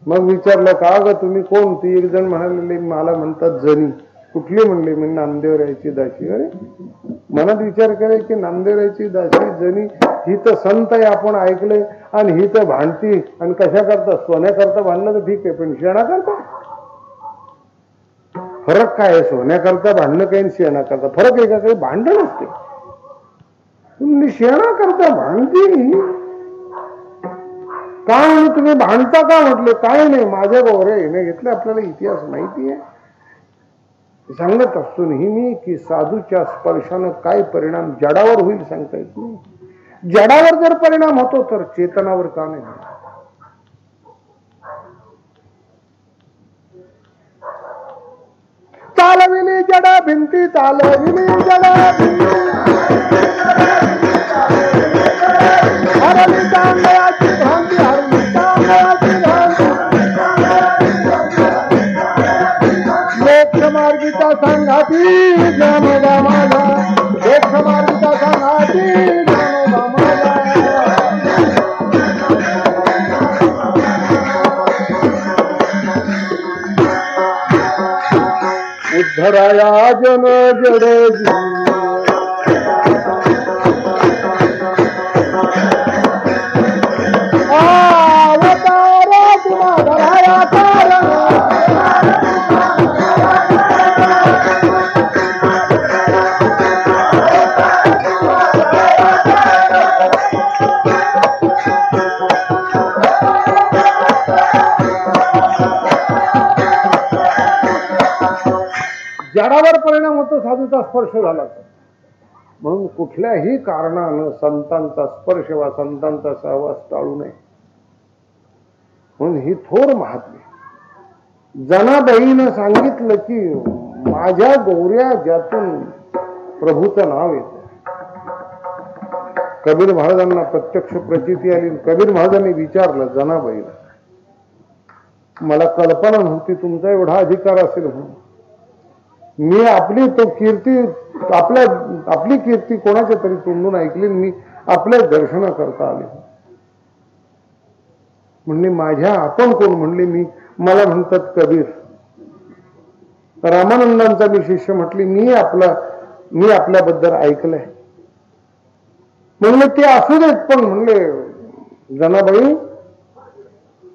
मग विचारलं का ग तुम्ही कोण? ती एक जण म्हणाले मला म्हणतात जनी. कुठली म्हणली? मी नामदेवरायची दासी. अरे मनात विचार करे की नामदेवरायची दासी जनी, ही तर संत आहे आपण ऐकलंय, आणि ही तर भांडती. आणि कशा करता? सोन्याकरता भांडणं तर ठीक आहे, पण शेणा करता फरक काय आहे? सोन्याकरता भांडणं काही, शेणा करता फरक आहे का? काही भांडण असते. तुम्ही शेणा करता भांडती काय? आणि तुम्ही भांडता का? म्हटले काय नाही, माझ्या गौऱ्या येणे घेतले. आपल्याला इतिहास माहिती आहे. सांगत असतो नेहमी की साधूच्या स्पर्शानं काय परिणाम जडावर होईल सांगता येत नाही. जडावर जर परिणाम होतो तर चेतनावर का नाही? चालविली जडा भिंती, चालविली जडा भिंती, हरली तांदळाची भ्रांती, हरली तांदळाची भ्रांती. मोक्षमार्गीचा संघाती ज्ञानोबा माझा, मोक्षमार्गीचा संघाती ज्ञानोबा माझा. उद्धराया जन जड जडावर परिणाम होतो साधूचा स्पर्श झाला तर. म्हणून कुठल्याही कारणानं संतांचा स्पर्श वा संतांचा सहवास टाळू नये. म्हणून ही थोर महात्म्य. जनाबाईनं सांगितलं की माझ्या गौऱ्या ज्यातून प्रभूचं नाव येतं. कबीर महाराजांना प्रत्यक्ष प्रचिती आली. कबीर महाराजांनी विचारलं जनाबाईला, मला कल्पना नव्हती तुमचा एवढा अधिकार असेल म्हणून. मी आपली तो कीर्ती आपली कीर्ती कोणाच्या तरी तोंडून ऐकली, मी आपल्या दर्शना करता आले. म्हणले माझ्या आपण कोण? म्हणले मला म्हणतात कबीर. रामानंदांचा मी शिष्य. म्हटली मी आपल्याबद्दल ऐकलंय. म्हणले ते असू देत, पण म्हणले जनाबाई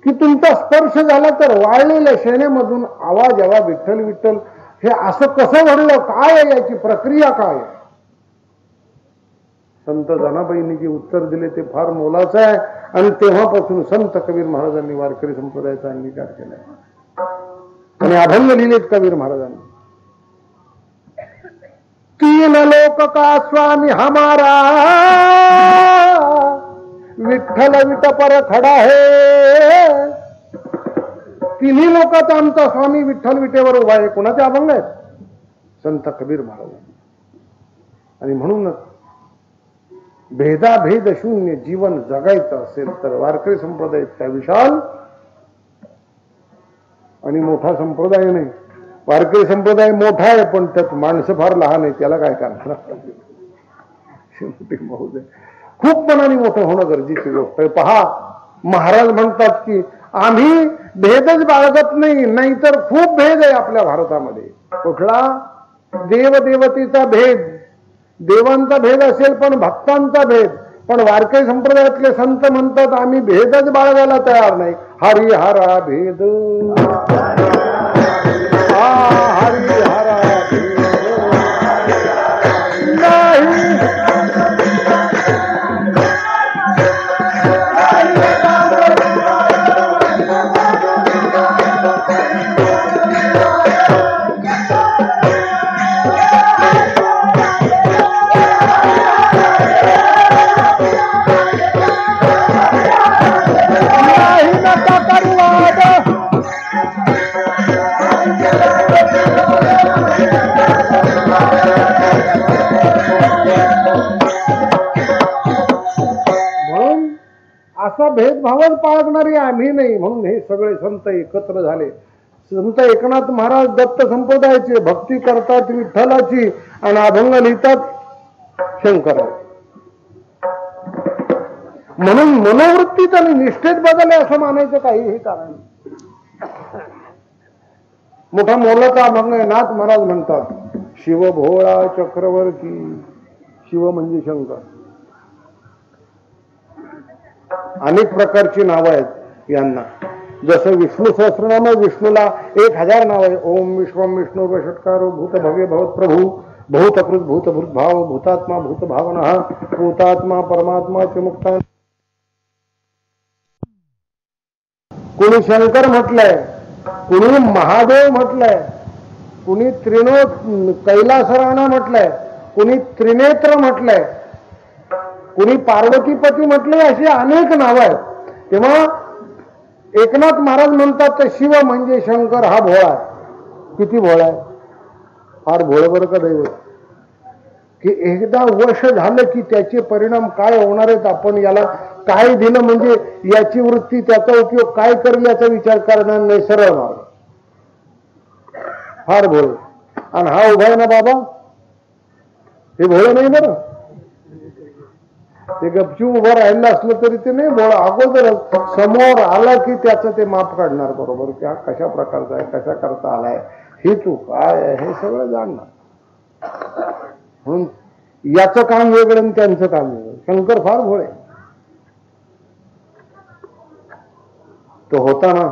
की तुमचा स्पर्श झाला तर वाळलेल्या शेण्यामधून आवाज यावा विठ्ठल विठ्ठल. हे असं कसं घडलं? काय आहे याची प्रक्रिया? काय आहे? संत जनाबाईंनी जे उत्तर दिले ते फार मोलाचं आहे. आणि तेव्हापासून संत कबीर महाराजांनी वारकरी संप्रदायाचा अंगीकार केलाय आणि अभंग लिहिलेत कबीर महाराजांनी. तीन लोक का स्वामी हमारा, विठ्ठल विठ पर खडा है. तिन्ही लोकांचा आमचा स्वामी विठ्ठल विटेवर उभा आहे. कोणाचे अभंग आहेत? संत कबीर महाराज. आणि म्हणूनच भेदाभेद शून्य जीवन जगायचं असेल तर वारकरी संप्रदाय इतका विशाल आणि मोठा संप्रदाय नाही. वारकरी संप्रदाय मोठा आहे पण त्यात माणसं फार लहान आहे. त्याला काय करणार? खूप मनाने मोठं होणं गरजेची गोष्ट आहे. पहा महाराज म्हणतात की आम्ही भेदच बाळगत नाही, नाहीतर खूप भेद आहे आपल्या भारतामध्ये. कुठला? देवदेवतेचा भेद, देवांचा भेद असेल पण भक्तांचा भेद. पण वारकरी संप्रदायातले संत म्हणतात आम्ही भेदच बाळगायला तयार नाही. हरिहरा भेद, हरिहरा भेद नाही. असा भेदभावच पाळणारी आम्ही नाही, म्हणून हे सगळे संत एकत्र झाले. संत एकनाथ महाराज दत्त संप्रदायाचे भक्ती करतात विठ्ठलाची आणि अभंग लिहितात शंकर. म्हणून मनोवृत्तीत आणि निष्ठेत बदलले असं मानायचं काहीही कारण. मोठा मोलाचा अभंग आहे. नाथ महाराज म्हणतात, शिव भोळा चक्रवर्ती. शिव म्हणजे शंकर. अनेक प्रकारची नावं आहेत यांना. जसं विष्णू सहस्रनाम, विष्णूला 1000 नाव आहे. ओम विश्वम विष्णू षटकारो भूत भव्य भवत प्रभू भूतकृत भूतभूत भाव भूतात्मा भूत भावना भूतात्मा परमात्मा च मुक्ता. कुणी शंकर म्हटलंय, कुणी महादेव म्हटलंय, कुणी कैलासराणा म्हटलंय, कुणी त्रिनेत्र म्हटलंय, कुणी पार्वतीपती म्हटले. अशी अनेक नावं आहेत. तेव्हा एकनाथ महाराज म्हणतात तर शिव म्हणजे शंकर हा भोळा आहे. किती भोळा आहे, फार भोळ बरं का दैवत. की एकदा वश झालं की त्याचे परिणाम काय होणार आहेत, आपण याला काय दिलं म्हणजे याची वृत्ती, त्याचा उपयोग काय करेल याचा विचार करणार नाही. सरळ मार्ग, फार भोळ. आणि हा उभा आहे ना बाबा, हे भोळ नाही बरं. ते गपचूप उभं राहिलं असलं तरी ते नाही भोळ. अगोदर समोर आला की त्याचं ते माप काढणार बरोबर, की हा कशा प्रकारचा आहे, कशा करता आलाय, ही तू काय आहे, हे सगळं जाणणार. म्हणून याचं काम वेगळं आणि त्यांचं काम वेगळं. शंकर फार भोळे. तो होता ना,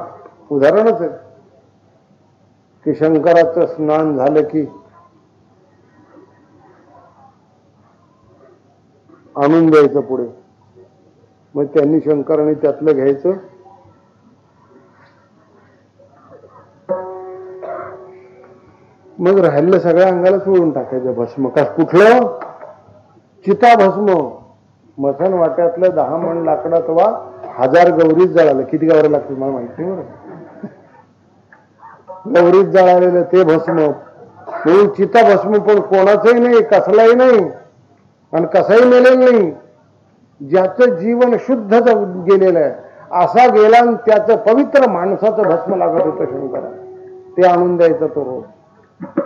उदाहरणच आहे की शंकराचं स्नान झालं की आणून द्यायचं पुढे. मग त्यांनी शंकराने त्यातलं घ्यायचं, मग राहिलं सगळ्या अंगाला चोळून टाकायचं भस्म. का कुठलं? चिता भस्म. मसन वाट्यातलं 10 मण लाकडात वा 1000 गौरीत जळालं. किती गौऱ्या लागतील मला माहिती नाही बरं. गौरीत जळालेलं ते भस्म. म्हणून चिता भस्म पण कोणाचंही नाही, कसलाही नाही आणि कसाही मेलेलं नाही. ज्याचं जीवन शुद्ध गेलेलं आहे असा गेला आणि त्याचं पवित्र माणसाचं भस्म लागत होतं शंकराला. ते आणून द्यायचं तो रोज.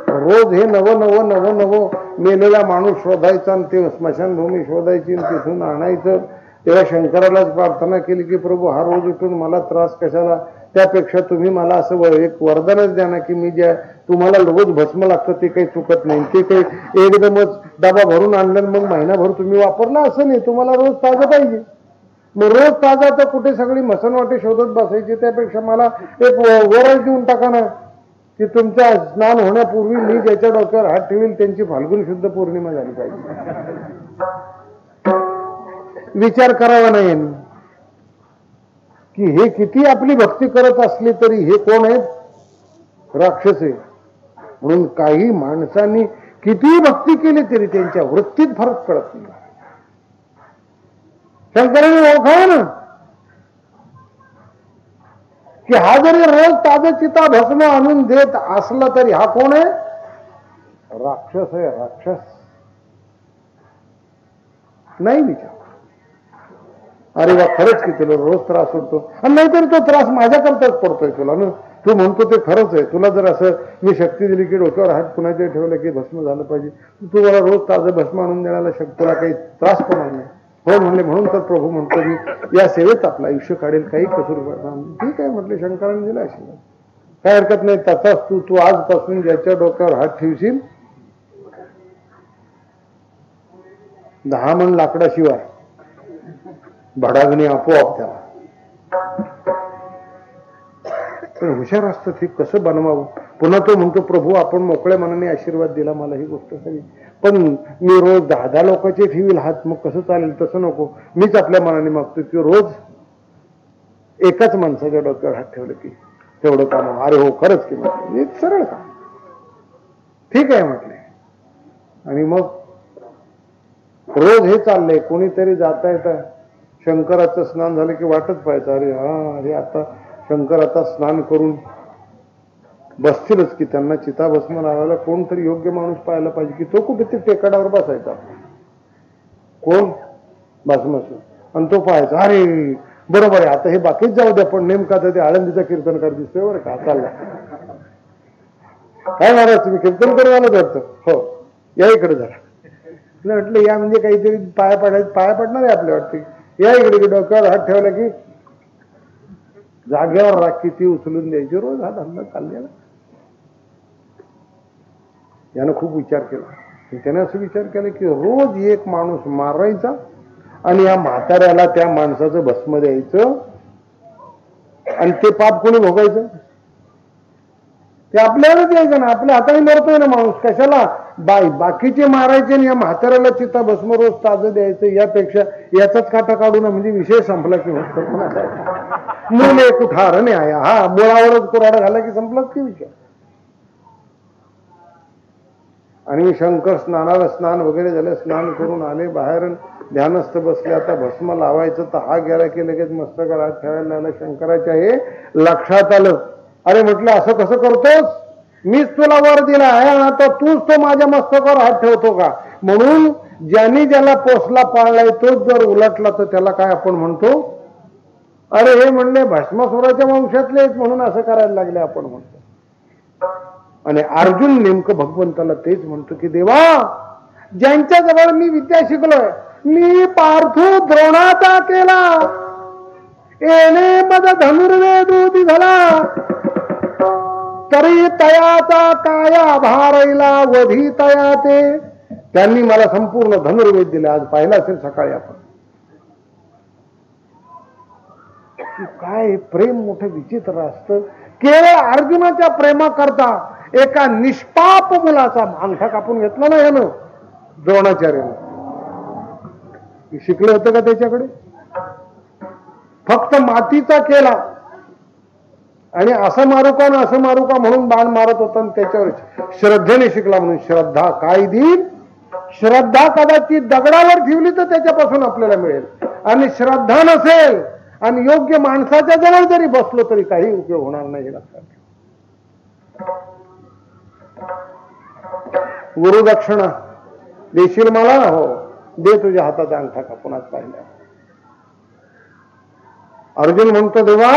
रोज हे नवं नवं नवं नवं मेलेला माणूस शोधायचा आणि ते स्मशानभूमी शोधायची आणि तिथून आणायचं. तेव्हा शंकरालाच प्रार्थना केली की प्रभू हा रोज उठून मला त्रास कशाला, त्यापेक्षा तुम्ही मला असं एक वरदानच द्या ना की मी ज्या तुम्हाला रोज भस्म लागतं ते काही चुकत नाही. ते काही एकदमच डबा भरून आणलं मग महिनाभर तुम्ही वापरला असं नाही, तुम्हाला रोज ताजं पाहिजे. मग रोज ताजा तर कुठे सगळी मसनवाटे शोधत बसायची, त्यापेक्षा मला एक वरच देऊन टाका ना की तुमच्या स्नान होण्यापूर्वी मी ज्याच्या डोक्यावर हात ठेवील त्यांची फाल्गुन शुद्ध पौर्णिमा झाली पाहिजे. विचार करावा नाही की हे किती आपली भक्ती करत असली तरी हे कोण आहेत? राक्षस आहे. म्हणून काही माणसांनी किती भक्ती केली तरी त्यांच्या वृत्तीत फरक पडत नाही. शंकराने ओळखावं ना की हा जरी रोज ताजं चिता भस्म आणून देत असला तरी हा कोण आहे? राक्षस आहे. राक्षस नाही विचार. अरे वा, खरंच की तुला रोज त्रास होतो, आणि नाहीतरी तो त्रास माझ्याकरताच पडतोय तुला ना. तू म्हणतो ते खरंच आहे. तुला जर असं मी शक्ती दिली की डोक्यावर हात कुणाच्या ठेवलं की भस्म झालं पाहिजे, तू मला रोज ताजं भस्म आणून देण्याला तुला काही त्रास पडणार नाही. हो म्हणले. म्हणून तर प्रभू म्हणतो मी या सेवेत आपलं आयुष्य काढेल, काही कसूर पडणार नाही. ठीक आहे म्हटले, शंकराने दिला आशीर्वाद, काय हरकत नाही. तसाच तू आजपासून ज्याच्या डोक्यावर हात ठेवशील 10 मण लाकडाशिवाय भडागणी आपोआप त्याला. पण हुशार असतं ते कसं बनवावं. पुन्हा तो म्हणतो प्रभू आपण मोकळ्या मनाने आशीर्वाद दिला मला, ही गोष्ट सगळी, पण मी रोज 10 लोकांचे ठेवील हात, मग कसं चालेल? तसं नको. मीच आपल्या मनाने मागतो की रोज एकाच माणसाच्या डोक्यावर हात ठेवलं की तेवढं काम. अरे हो खरंच की म्हटलं, एक सरळ काम. ठीक आहे म्हटले. आणि मग रोज हे चाललंय. कोणीतरी जाता येतं शंकराचं स्नान झालं की वाटच पाहायचं, अरे हा अरे आता शंकर आता स्नान करून बसतीलच की त्यांना चिताभस्म लावायला कोणतरी योग्य माणूस पाहायला पाहिजे की तो कुठे ते टेकाडावर बसायचा. कोण? भस्मासूर. आणि तो पाहायचा, अरे बरोबर आहे. आता हे बाकीच जाऊ द्या, पण नेमका आता ते आळंदीचा कीर्तनकार दिसतोय बरं का चालला. काय महाराज तुम्ही कीर्तन करून आलं वाटतं? हो या इकडे जरा. म्हटलं या म्हणजे काहीतरी पाया पडणार आहे आपल्या वाटते. या इकडे डोक्यावर हात ठेवला की जागेवर राखी ती उचलून द्यायची. रोज हा धंदा चाललेला. यानं खूप विचार केला. त्याने असं विचार केला की रोज एक माणूस मारायचा आणि या म्हाताऱ्याला त्या माणसाचं भस्म द्यायचं आणि ते पाप कोणी भोगायचं? ते आपल्यालाच यायचं ना. आपल्या हाताने मरतोय ना माणूस. कशाला बाकीचे मारायचे आणि या म्हाताऱ्याला चित्ता भस्म रोज ताजं द्यायचं. यापेक्षा याचाच काटा काढू ना, म्हणजे विषय संपला की मुले कुठार नाही आया. हा मुळावरच कुराडा घाला की संपलाच की विषय. आणि शंकर स्नानाला स्नान वगैरे झालं, स्नान करून आले बाहेर, ध्यानस्थ बसले. आता भस्म लावायचं तर हा गेला की लगेच मस्तकाला हात ठेवायला लागला. शंकराच्या हे लक्षात आलं. अरे म्हटलं असं कसं करतोस? मीच तुला वर दिला आहे, आता तूच तो माझ्या मस्तकावर हात ठेवतो का? म्हणून ज्यांनी ज्याला पोसला पाळलाय तोच जर उलटला तर त्याला काय आपण म्हणतो? अरे हे म्हणले भस्मासुराच्या वंशातले म्हणून असं करायला लागले आपण म्हणतो. आणि अर्जुन नेमकं भगवंताला तेच म्हणतो की देवा, ज्यांच्या जवळ मी विद्या शिकलोय, मी पार्थू द्रोणाचा केला, येणे मद धनुर्वेद झाला, तरी तयाचा काया भारैला वधी तया ते. त्यांनी मला संपूर्ण धनुर्वेद दिले. आज पाहिला असेल सकाळी आपण. काय प्रेम मोठं विचित्र असतं. केवळ अर्जुनाच्या प्रेमाकरता एका निष्पाप मुलाचा अंगठा कापून घेतला ना यानं द्रोणाचार्यानं. शिकलं होतं का त्याच्याकडे? फक्त मातीचा केला आणि असं मारू का ना असं मारू का म्हणून बाण मारत होता. त्याच्यावर श्रद्धेने शिकला म्हणून श्रद्धा काय देईल? श्रद्धा कदाचित दगडावर ठेवली तर त्याच्यापासून आपल्याला मिळेल. आणि श्रद्धा नसेल आणि योग्य माणसाच्या जवळ जरी बसलो तरी काही उपयोग होणार नाही. लक्षात. गुरुदक्षिणा देशील मला? हो दे, तुझ्या हाताचा अंगठा कापून आज पाहिला. अर्जुन म्हणतो देवा,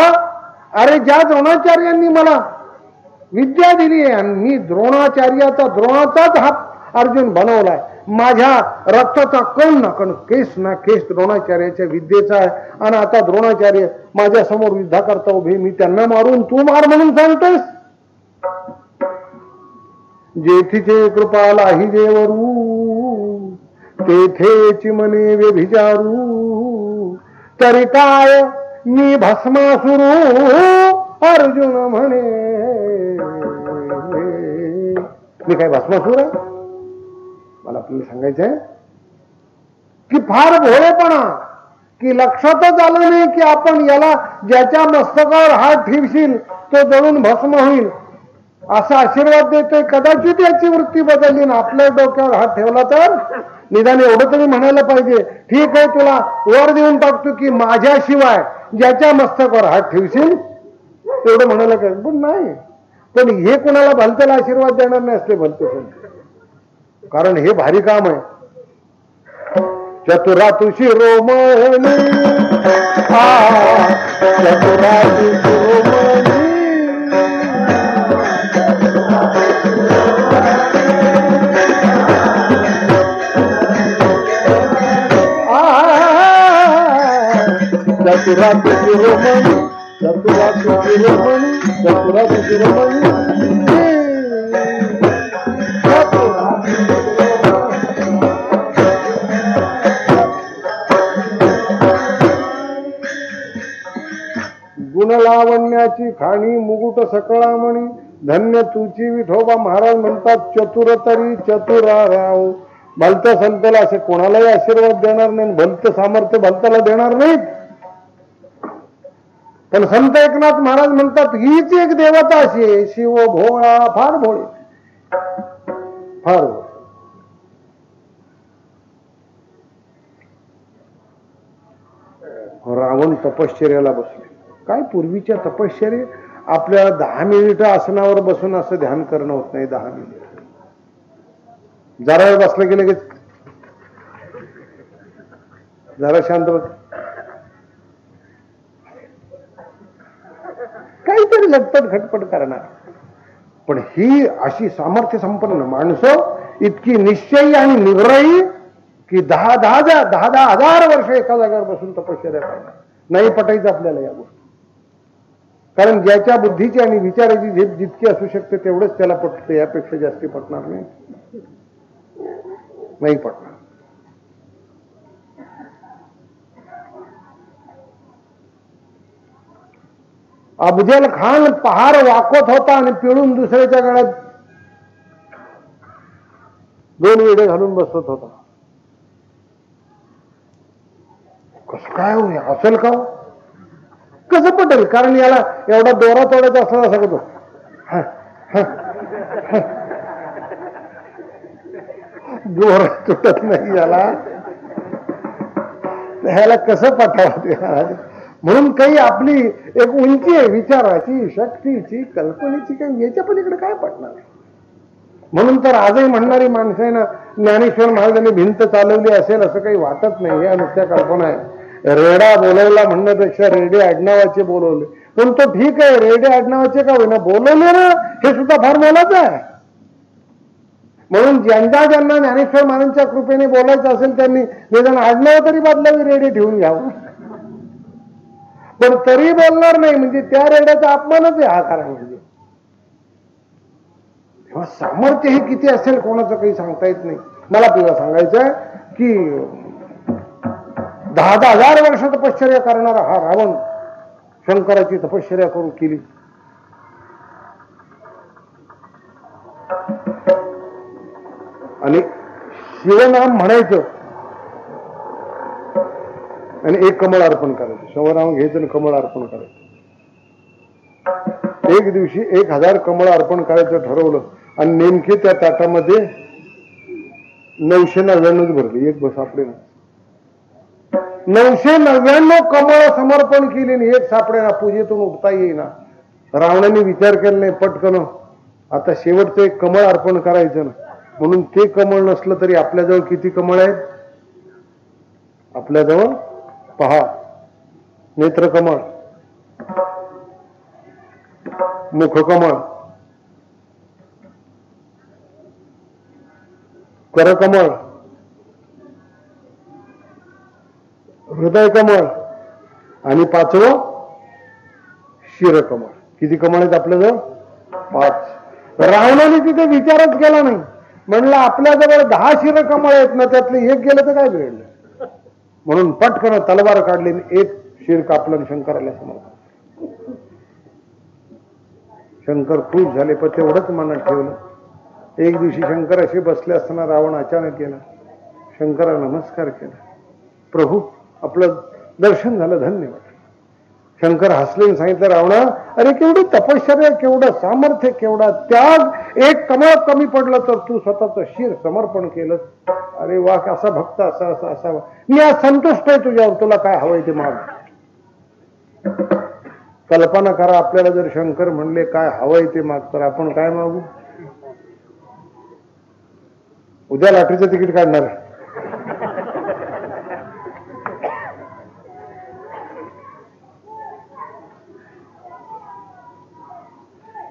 अरे ज्या द्रोणाचार्यांनी मला विद्या दिली आहे आणि मी द्रोणाचार्याचाच हात अर्जुन बनवलाय. माझ्या रक्ताचा कण ना कण, केस ना केस द्रोणाचार्याच्या विद्येचा आहे. आणि आता द्रोणाचार्य माझ्या समोर युद्धा करता उभे, मी त्यांना मारून तू मार म्हणून सांगतोस? जेथीचे कृपाला हि देवरू, तेथेची मने व्यभिचारू, तरी काय मी भस्मासुरू, अर्जुन म्हणे. मी काय भस्मासूर आहे? मला आपल्याला सांगायचंय की फार भोळेपणा, की लक्षातच आलं नाही की आपण याला ज्याच्या मस्तकावर हात ठेवशील तो जळून भस्म होईल असा आशीर्वाद देतोय. कदाचित याची वृत्ती बदलली ना आपल्या डोक्यावर हात ठेवला तर निदान एवढं तरी म्हणायला पाहिजे, ठीक आहे तुला वर देऊन टाकतो की माझ्याशिवाय ज्याच्या मस्तकावर हात ठेवशील, एवढं म्हणायला काय? पण नाही. पण हे कोणाला भलत्याला आशीर्वाद देणार नाही असले भलते. कारण हे भारी काम आहे. चतुरातु शिरोमणी, चतुरातु शिरोमणी, चतुरातु शिरोमणी, चतुरातु शिरोमणी, चतुरातु शिरोमणी. गुणलावण्याची खाणी मुकुट सकळामणी, धन्य तुची विठोबा. महाराज म्हणतात चतुर तरी चतुरा राव. भलत्या संताला असे कोणालाही आशीर्वाद देणार नाही, भलतं सामर्थ्य भलताला देणार नाहीत. पण संत एकनाथ महाराज म्हणतात हीच एक देवता अशी आहे, शिव भोळा, फार भोळे, फार भोळे. रावण तपश्चर्याला बसले. काय पूर्वीच्या तपश्चर्या, आपल्याला 10 मिनिटं आसनावर बसून असं ध्यान करणं होत नाही. 10 मिनिट जरा वेळ बसलं की लगेच जरा शांत बस. लटपट खटपट करणार. पण ही अशी सामर्थ्य संपन्न माणसं इतकी निश्चयी आणि निग्रही की 10,000 वर्ष एका जागेवर बसून तपश्चर्या करणार. नाही पटायचं आपल्याला या गोष्टी. कारण ज्याच्या बुद्धीची आणि विचाराची झेप जितकी असू शकते तेवढंच त्याला पटतं, यापेक्षा जास्ती पटणार नाही पटणार. अफजल खान पहार वाकवत होता आणि पिळून दुसऱ्याच्या गळ्यात 2 वेडे घालून बसत होता. कसं काय हो, असेल का? कसं पटेल? कारण याला एवढा दोरा तोडायचा असला सांगतो, दोरा तुटत नाही याला, ह्याला कसं पटावं? म्हणून काही आपली एक उंची आहे विचाराची, शक्तीची, कल्पनेची, काही याच्या पलीकडे काय पटणार? म्हणून तर आजही म्हणणारी माणसं आहे ना, ज्ञानेश्वर महाराजांनी भिंत चालवली असेल असं काही वाटत नाही. या नुसत्या कल्पना आहे. रेडा बोलायला म्हणण्यापेक्षा रेडे आडनावाचे बोलवले, पण तो ठीक आहे, रेडे आडनावाचे का होईना बोलवले ना, हे सुद्धा फार मोलाचं आहे. म्हणून ज्यांना ज्ञानेश्वर महाराजांच्या कृपेने बोलायचं असेल त्यांनी निदान आडनाव तरी बदलावी, रेडे ठेवून घ्यावं. पण तरी बोलणार नाही म्हणजे त्या रेड्याचा अपमानच आहे हा. कारण म्हणजे तेव्हा सामर्थ्य हे किती असेल कोणाचं काही सांगता येत नाही. मला तुला सांगायचं की 10,000 वर्ष तपश्चर्या करणारा हा रावण शंकराची तपश्चर्या केली. आणि शिवनाम म्हणायचं आणि एक कमळ अर्पण करायचं. शिवनाम घ्यायचं आणि कमळ अर्पण करायचं. एक दिवशी 1000 कमळ अर्पण करायचं ठरवलं आणि नेमके त्या ताटामध्ये 999 भरली. एक बस आपले 999 कमळ समर्पण केली आणि एक सापडेना. पूजेतून उठता येईना. रावणाने विचार केला नाही, पटकन आता शेवटचं एक कमळ अर्पण करायचं ना, म्हणून ते कमळ नसलं तरी आपल्याजवळ किती कमळ आहेत? आपल्याजवळ पहा, नेत्रकमळ, मुखकमळ, करकमळ, हृदय कमळ आणि 5वं शिरकमळ. किती कमळ आहेत आपल्याजवळ? 5. रावणाने तिथे विचारच केला नाही. म्हणलं आपल्याजवळ 10 शिरकमळ आहेत ना, त्यातले एक गेलं तर काय बिघडलं? म्हणून पटकन तलवार काढली, एक शिर कापलं शंकराला समर्पण. शंकर खुश झाले, पण तेवढंच मनात ठेवलं. एक दिवशी शंकर असे बसले असताना रावण अचानक गेला. शंकराला नमस्कार केला. प्रभू आपलं दर्शन झालं, धन्यवाद. शंकर हसले, सांगितलं रावणा, अरे केवढी तपश्चर्या, केवढं सामर्थ्य, केवढा त्याग, एक कमळ कमी पडलं तर तू स्वतःचं शिर समर्पण केलं. अरे वा, असा भक्त असावा. मी आज संतुष्ट आहे तुझ्यावर, तुला काय हवंय ते माग. कल्पना करा, आपल्याला जर शंकर म्हणले काय हवंय ते माग, तर आपण काय मागू? उद्या लॉटरीचं तिकीट काढणार.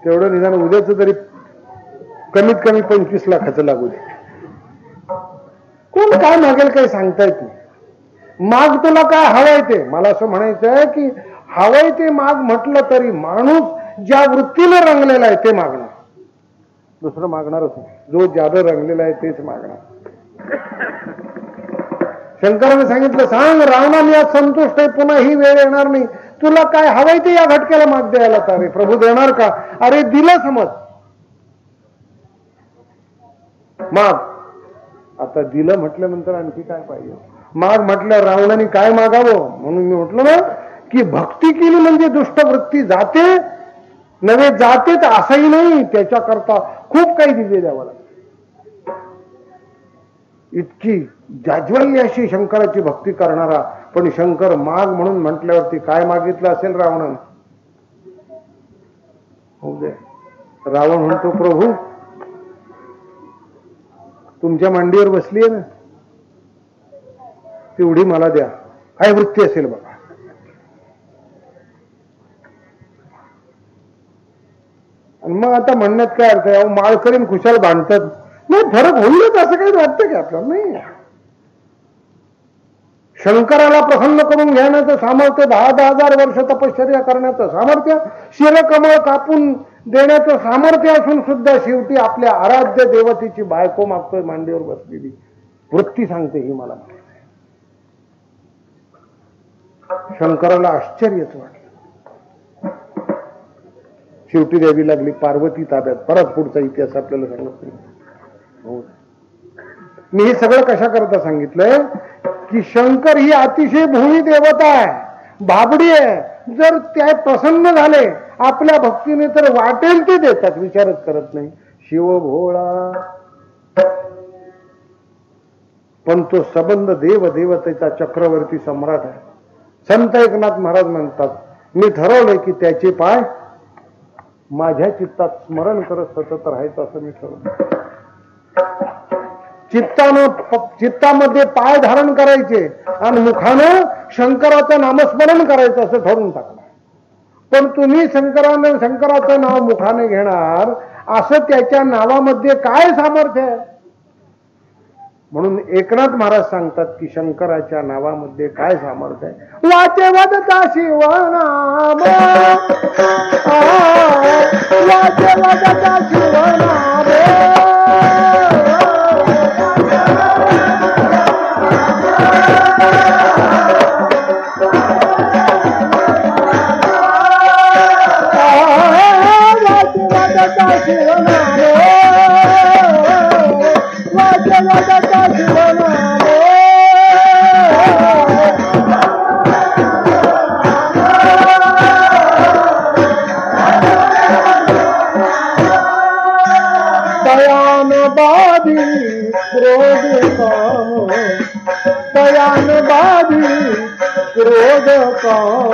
तेवढं निदान उद्याच तरी कमीत कमी 25 लाखाचं लागू दे. कोण काय मागेल काही सांगता येत नाही. माग तुला काय हवंय ते. मला असं म्हणायचं आहे की हवंय ते माग म्हटलं तरी माणूस ज्या वृत्तीने रंगलेला आहे ते मागणार, दुसरं मागणारच नाही. जो ज्यादा रंगलेला आहे तेच मागणार. शंकराने सांगितलं, सांग रावणा, मी आज संतुष्ट आहे, पुन्हा ही वेळ येणार नाही. तुला काय हवंय ते या घटक्याला माग द्यायला तारे प्रभू देणार का? अरे दिलं समज, माग. आता दिलं म्हटल्यानंतर आणखी काय पाहिजे? माग म्हटलं रावणाने काय मागावं? म्हणून मी म्हटलं ना की भक्ती केली म्हणजे दुष्टवृत्ती जाते, नव्हे जाते तर असंही नाही. त्याच्याकरता खूप काही दिले द्यावं लागतं. इतकी जाज्वल्य अशी शंकराची भक्ती करणारा, पण शंकर माग म्हणून म्हटल्यावरती काय मागितलं असेल रावणानं? हो दे. रावण म्हणतो, प्रभू तुमच्या मांडीवर बसली आहे ना, तेवढी मला द्या. काय वृत्ती असेल बघा. मग आता म्हणण्यात काय अर्थ आहे? माळकरीन खुशाल बांधतात, नाही फरक होईलच असं काही वाटतं की आपल्याला? नाही. शंकराला प्रसन्न करून घेण्याचं सामर्थ्य, 10,000 वर्ष तपश्चर्या करण्याचं सामर्थ्य, शिरकमळ कापून देण्याचं सामर्थ्य असून सुद्धा शेवटी आपल्या आराध्य देवतेची बायको मागतोय मांडीवर बसलेली. वृत्ती सांगते ही मला. शंकराला आश्चर्यच वाटलं. शेवटी द्यावी लागली पार्वती ताब्यात. परत पुढचा इतिहास आपल्याला सांगत नाही. मी हे सगळं कशा करता सांगितलंय की शंकर ही अतिशय भूमी देवता आहे, भाबडी आहे. जर त्या प्रसन्न झाले आपल्या भक्तीने तर वाटेल ते देतात, विचारच करत नाही. शिव भोळा, पण तो सबंध देव देवतेचा चक्रवर्ती सम्राट आहे. संत एकनाथ महाराज म्हणतात, मी ठरवलंय की त्याचे पाय माझ्या चित्तात स्मरण करत सतत राहायचं असं मी ठरवलं. चित्तामध्ये पाय धारण करायचे आणि मुखानं शंकराचं नामस्मरण करायचं असं ठरवून टाकलं. पण तुम्ही शंकराचं नाव मुखाने घेणार, असं त्याच्या नावामध्ये काय सामर्थ्य आहे? म्हणून एकनाथ महाराज सांगतात की शंकराच्या नावामध्ये काय सामर्थ्य आहे? वाचे वदता शिवनाम, वाचे वदता शिवनाम, क्रोध काम, तयान बाधी क्रोध काम,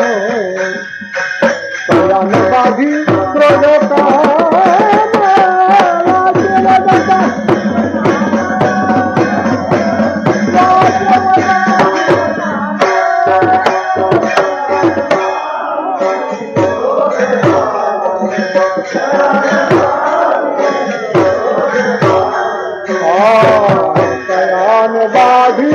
तयान बाधी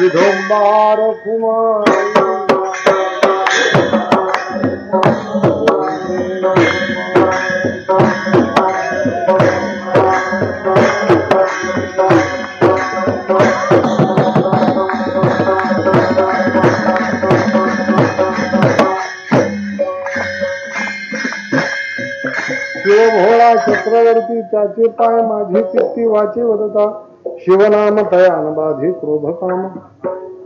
विधोंबार कुमार, शिव भोळा चक्रवर्ती, त्याचे पाय माझी चित्ती वाचे वदता शिवनाम, तयान बाधी क्रोध काम.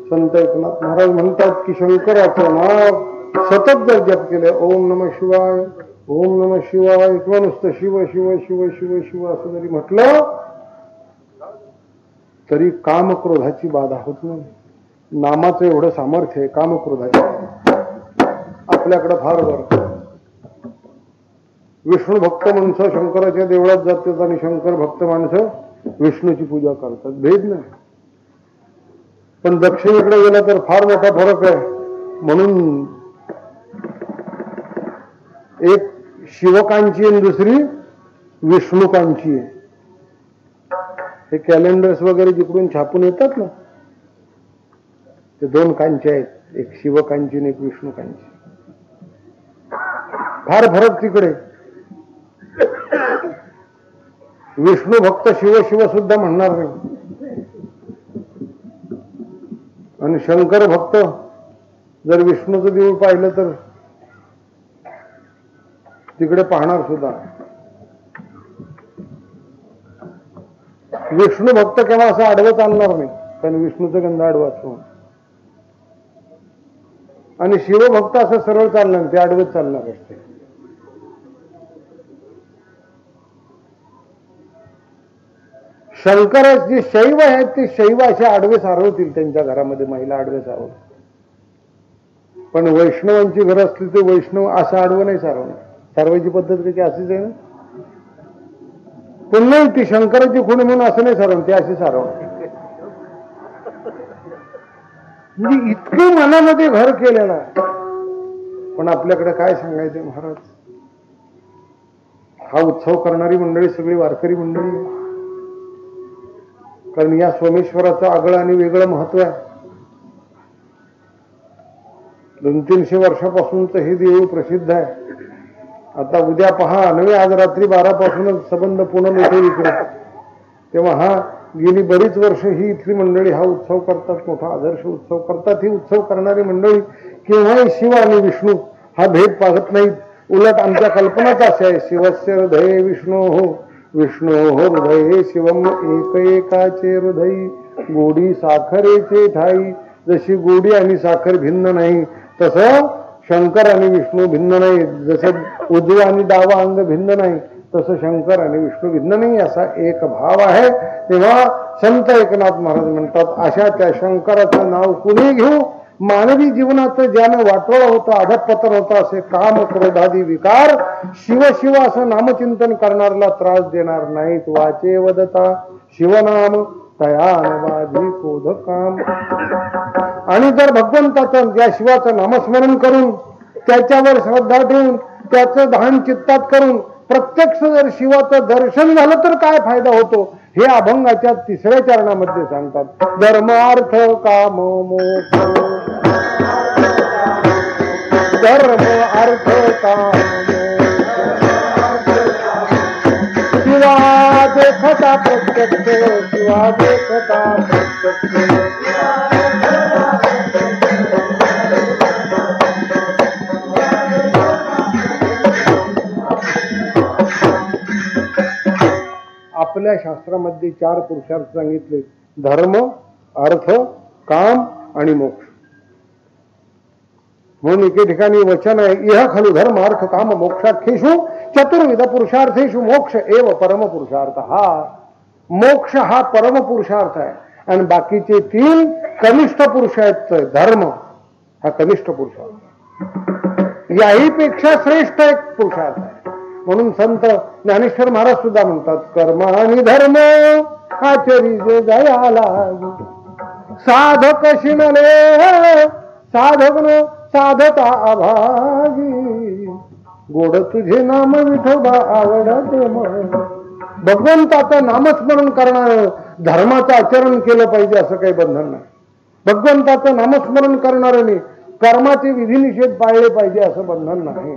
संत एकनाथ महाराज म्हणतात की शंकराचं नाव सतत जर जप केले, ओम नमः शिवाय, ओम नमः शिवाय, किंवा नुसतं शिव शिव शिव शिव शिव असं जरी म्हटलं तरी कामक्रोधाची बाधा होत नाही. नामाचं एवढं सामर्थ्य आहे कामक्रोधाची. आपल्याकडं फार बरं विष्णू भक्त माणसं शंकराच्या देवळात जातात आणि शंकर भक्त माणसं विष्णूची पूजा करतात. भेद नाही. पण दक्षिणेकडे गेला तर फार मोठा फरक आहे. म्हणून एक शिवकांची आणि दुसरी विष्णुकांची आहे. हे कॅलेंडर्स वगैरे जिकडून छापून येतात ना, ते दोन कांची आहेत, एक शिवकांची आणि एक विष्णुकांची. फार फरक तिकडे. विष्णू भक्त शिव शिव सुद्धा म्हणणार नाही आणि शंकर भक्त जर विष्णूचं देऊळ पाहिलं तर तिकडे पाहणार सुद्धा. विष्णू भक्त केव्हा असं आडवं चालणार नाही, कारण विष्णूचं गंध आडवा असतो. आणि शिवभक्त असं सरळ चालणार, ते आडवत चालणार असते. शंकर जे शैव आहेत ते शैव असे आडवे सारवतील, त्यांच्या घरामध्ये महिला आडवे सारवतील. पण वैष्णवांची घर असली तर वैष्णव असं आडवं नाही सारवणार. सारवायची पद्धत कशी अशीच आहे ना. पुन्हा ती शंकराची खुणी म्हणून असं नाही सारवण, ते अशी सारवण. म्हणजे इतकं मनामध्ये घर केलेलं आहे. पण आपल्याकडे काय सांगायचं महाराज, हा उत्सव करणारी मंडळी सगळी वारकरी मंडळी आहे. कारण या सोमेश्वराचं आगळं आणि वेगळं महत्व आहे. 200-300 वर्षापासूनच हे देऊळ प्रसिद्ध आहे. आता उद्या पहा नवे, आज रात्री 12 पासूनच संबंध पूर्ण येथे विक्रम. तेव्हा हा गेली बरीच वर्ष ही इथली मंडळी हा उत्सव करतात, मोठा आदर्श उत्सव करतात. ही उत्सव करणारी मंडळी केव्हाही शिव आणि विष्णू हा भेद पाहत नाहीत. उलट आमच्या कल्पनाच अशा आहे, शिवस्य हृदये विष्णो हो, विष्णो हो हृदये शिवम, एक एकाचे हृदयी गोडी साखरेचे ठाई. जशी गोडी आणि साखर भिन्न नाही, तसं शंकर आणि विष्णू भिन्न नाही. जसं उजवा आणि डावा अंग भिन्न नाही, तसं शंकर आणि विष्णू भिन्न नाही, असा एक भाव आहे. तेव्हा संत एकनाथ महाराज म्हणतात, अशा त्या शंकराचं नाव कुणी घेऊ, मानवी जीवनाचं ज्यानं वाटोळं होतं, अधपतन होतं, असे काम क्रोधादी विकार शिव शिव असं नामचिंतन करणाऱ्याला त्रास देणार नाहीत. वाचे वदता शिवनाम तयान बाधी क्रोध काम. आणि जर भगवंताचं या शिवाचं नामस्मरण करून, त्याच्यावर श्रद्धा ठेवून, त्याचं ध्यान चित्तात करून प्रत्यक्ष जर शिवाचं दर्शन झालं तर काय फायदा होतो, हे अभंगाच्या 3ऱ्या चरणामध्ये सांगतात. धर्म अर्थ काम मोक्ष, धर्म अर्थ काम शिवा देखता प्रत्यक्ष, शिवा देखता प्रत्यक्ष. आपल्या शास्त्रामध्ये 4 पुरुषार्थ सांगितले, धर्म, अर्थ, काम आणि मोक्ष. म्हणून एके ठिकाणी वचन आहे, इह खलु धर्म अर्थ काम मोक्षाख्येषु चतुर्विध पुरुषार्थेषु मोक्ष एव परम पुरुषार्थ. हा मोक्ष हा परम पुरुषार्थ आहे आणि बाकीचे 3 कनिष्ठ पुरुषार्थ. धर्म हा कनिष्ठ पुरुषार्थ, याही पेक्षा श्रेष्ठ एक पुरुषार्थ आहे. म्हणून संत ज्ञानेश्वर महाराज सुद्धा म्हणतात, कर्म आणि धर्म आचरी जे जयाला साधक शिणले, साधक न साधता अभागी, गोड तुझे नाम विठोबा आवडत मन. भगवंताचं नामस्मरण करणार, धर्माचं आचरण केलं पाहिजे असं काही बंधन नाही. भगवंताचं नामस्मरण करणाऱ्याने कर्माचे विधिनिषेध पाळले पाहिजे असं बंधन नाही.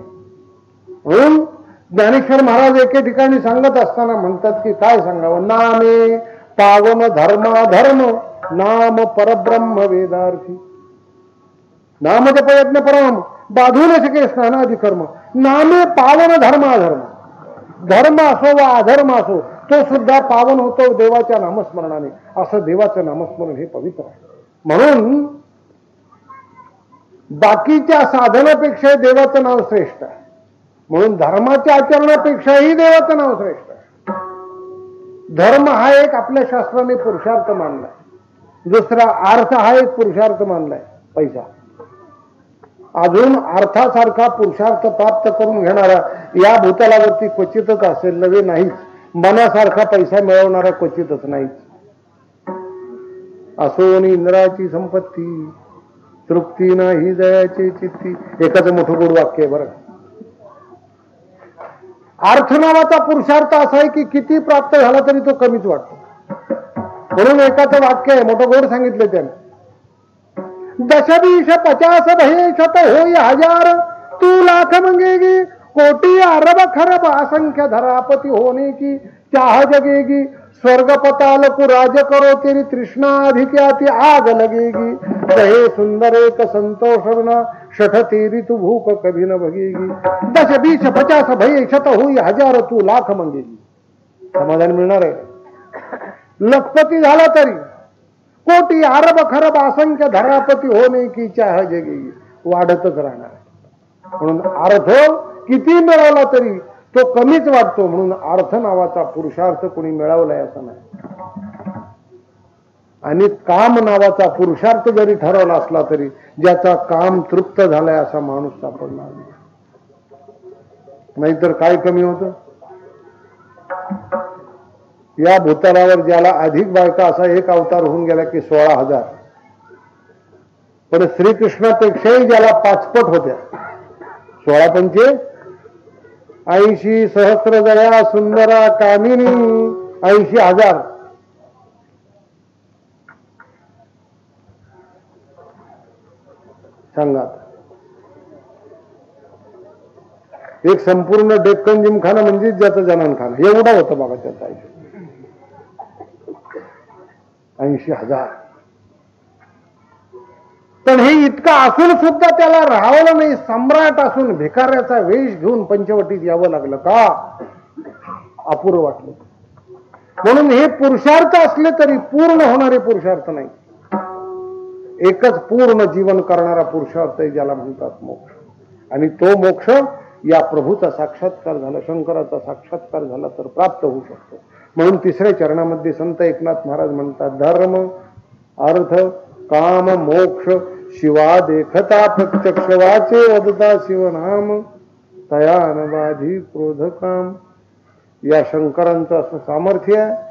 म्हणून ज्ञानेश्वर महाराज एके ठिकाणी सांगत असताना म्हणतात की काय सांगावं, नामे पावन धर्माधर्म, नाम परब्रह्म वेदार्थी. नामच प्रयत्न परम बाधू न शके स्नानादि कर्म. नामे पावन धर्माधर्म, धर्म असो वा अधर्म असो तो सुद्धा पावन होतो देवाच्या नामस्मरणाने. असं देवाचं नामस्मरण हे पवित्र आहे. म्हणून बाकीच्या साधनापेक्षा देवाचं नाव श्रेष्ठ आहे. म्हणून धर्माच्या आचरणापेक्षाही देवाचं नाव श्रेष्ठ आहे. धर्म हा एक आपल्या शास्त्राने पुरुषार्थ मानलाय. दुसरा अर्थ हा एक पुरुषार्थ मानलाय, पैसा. अजून अर्थासारखा पुरुषार्थ प्राप्त करून घेणारा या भूतलावरती क्वचितच असेल, नवे नाहीच. मनासारखा पैसा मिळवणारा क्वचितच नाहीच. असोनी इंद्राची संपत्ती, तृप्ती नाही दयाची चित्ती. एकाच मोठं गोड वाक्य आहे बरं. अर्थ नावाचा पुरुषार्थ असा आहे की किती प्राप्त झाला तरी तो कमीच वाटतो. म्हणून एकाचं वाक्य आहे, मोठं गोड सांगितलं त्याने, 10 20 50 भये शत होई हजार, तू लाख मंगेगी कोटी अरब खरब, असंख्य धरापति होने की चाह जगेगी, स्वर्ग पताल को राज करो तेरी तृष्णा अधिक्याति आग लगेगी, रहे सुंदर एक संतोष बिना शठ तेरी तू भूख कभी न भगेगी, 10 20 50 भये शत होई हजार, तू लाख मंगेगी. समाधान मिळणार आहे. लखपती झाला तरी, कोटी अरब खरब असंख्य धरापती होणे की चाह जगेगी, वाढतच राहणार. म्हणून अर्थ किती मिळवला तरी तो कमीच वाटतो. म्हणून अर्थ नावाचा पुरुषार्थ कोणी मिळवलाय असं नाही. आणि काम नावाचा पुरुषार्थ जरी ठरवला असला तरी ज्याचा काम तृप्त झालाय असा माणूस सापडणार नाही. नाहीतर काय कमी होतं. या भूतलावर ज्याला अधिक बायका असा एक अवतार होऊन गेला की 16,000, पण श्रीकृष्णापेक्षाही ज्याला 5 पट होत्या. 16 पंचे 80 सहस्र जया सुंदरा कामिनी 80,000. सांगा, एक संपूर्ण डेक्कन जिमखाना म्हणजे ज्याचं जनानखाना एवढा होतं बाबा त्याचं आयुष्य. 80,000. पण हे इतकं असून सुद्धा त्याला राहावलं नाही. सम्राट असून भिकाऱ्याचा वेश घेऊन पंचवटीत यावं लागलं का? अपूर्व वाटलं. म्हणून हे पुरुषार्थ असले तरी पूर्ण होणारे पुरुषार्थ नाही. एकच पूर्ण जीवन करणारा पुरुषार्थ आहे ज्याला म्हणतात मोक्ष. आणि तो मोक्ष या प्रभूचा साक्षात्कार झाला, शंकराचा साक्षात्कार झाला तर प्राप्त होऊ शकतो. म्हणून 3ऱ्या चरणामध्ये संत एकनाथ महाराज म्हणतात, धर्म अर्थ काम मोक्ष शिवा देखता प्रत्यक्ष वाचे वदता शिवनाम तया अनबाधी क्रोध काम. या शंकरांचं असं सामर्थ्य आहे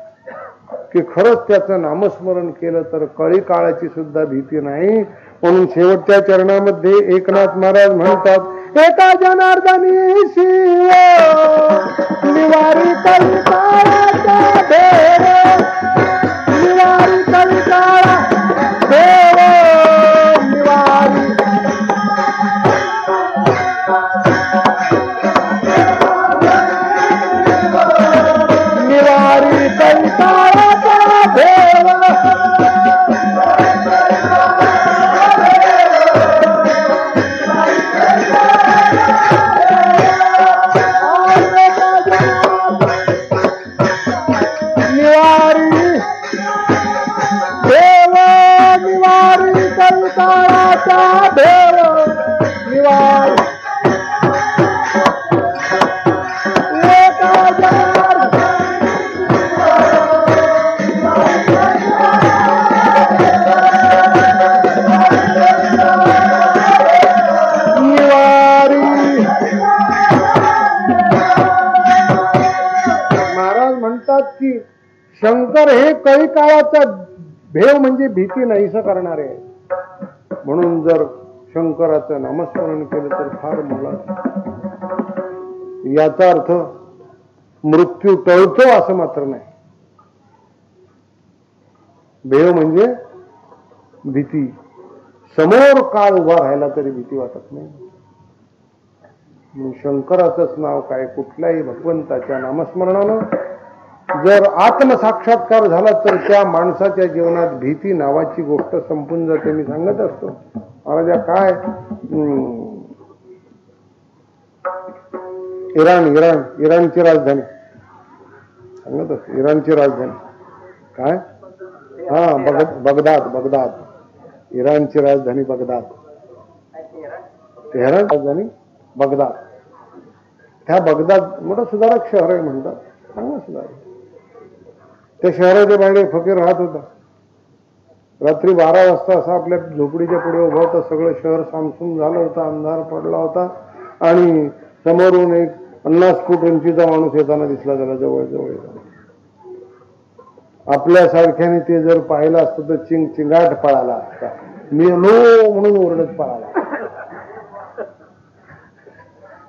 की खरंच त्याचं नामस्मरण केलं तर कळी काळाची सुद्धा भीती नाही. म्हणून शेवटच्या चरणामध्ये एकनाथ महाराज म्हणतात, एका जनार्दनी शिव निवारी कळी काळाचा देव, निवारी कळी काळा देव, निवारी निवारी कळी काळाचा देव. शंकर हे कळी काळाचा भेव म्हणजे भीती नाहीसं करणारे आहे. म्हणून जर शंकराचं नामस्मरण केलं तर फार मोलाचं. याचा अर्थ मृत्यू टळतो असं मात्र नाही. भेव म्हणजे भीती. समोर काळ उभा राहिला तरी भीती वाटत नाही. शंकराचंच नाव काय, कुठल्याही भगवंताच्या नामस्मरणानं जर आत्मसाक्षात्कार झाला तर त्या माणसाच्या जीवनात भीती नावाची गोष्ट संपून जाते. मी सांगत असतो महाराजा, काय इराणची राजधानी सांगत असतो. इराणची राजधानी काय? बगदाद. इराणची राजधानी बगदाद. तेहरान राजधानी बगदाद. त्या बगदाद मोठं सुधारक शहर आहे म्हणतात. चांगलं सुधारक. त्या शहराच्या बाहेर फकीर राहत होता. रात्री 12 वाजता असा आपल्या झोपडीच्या पुढे उभा होता. सगळं शहर सामसूम झालं होतं, अंधार पडला होता आणि समोरून एक 50 फूट उंचीचा माणूस येताना दिसला. त्याला जवळ आपल्यासारख्याने ते जर पाहिलं असतं तर चिंगाट पळाला असता. मी नो म्हणून ओरडत पळाला.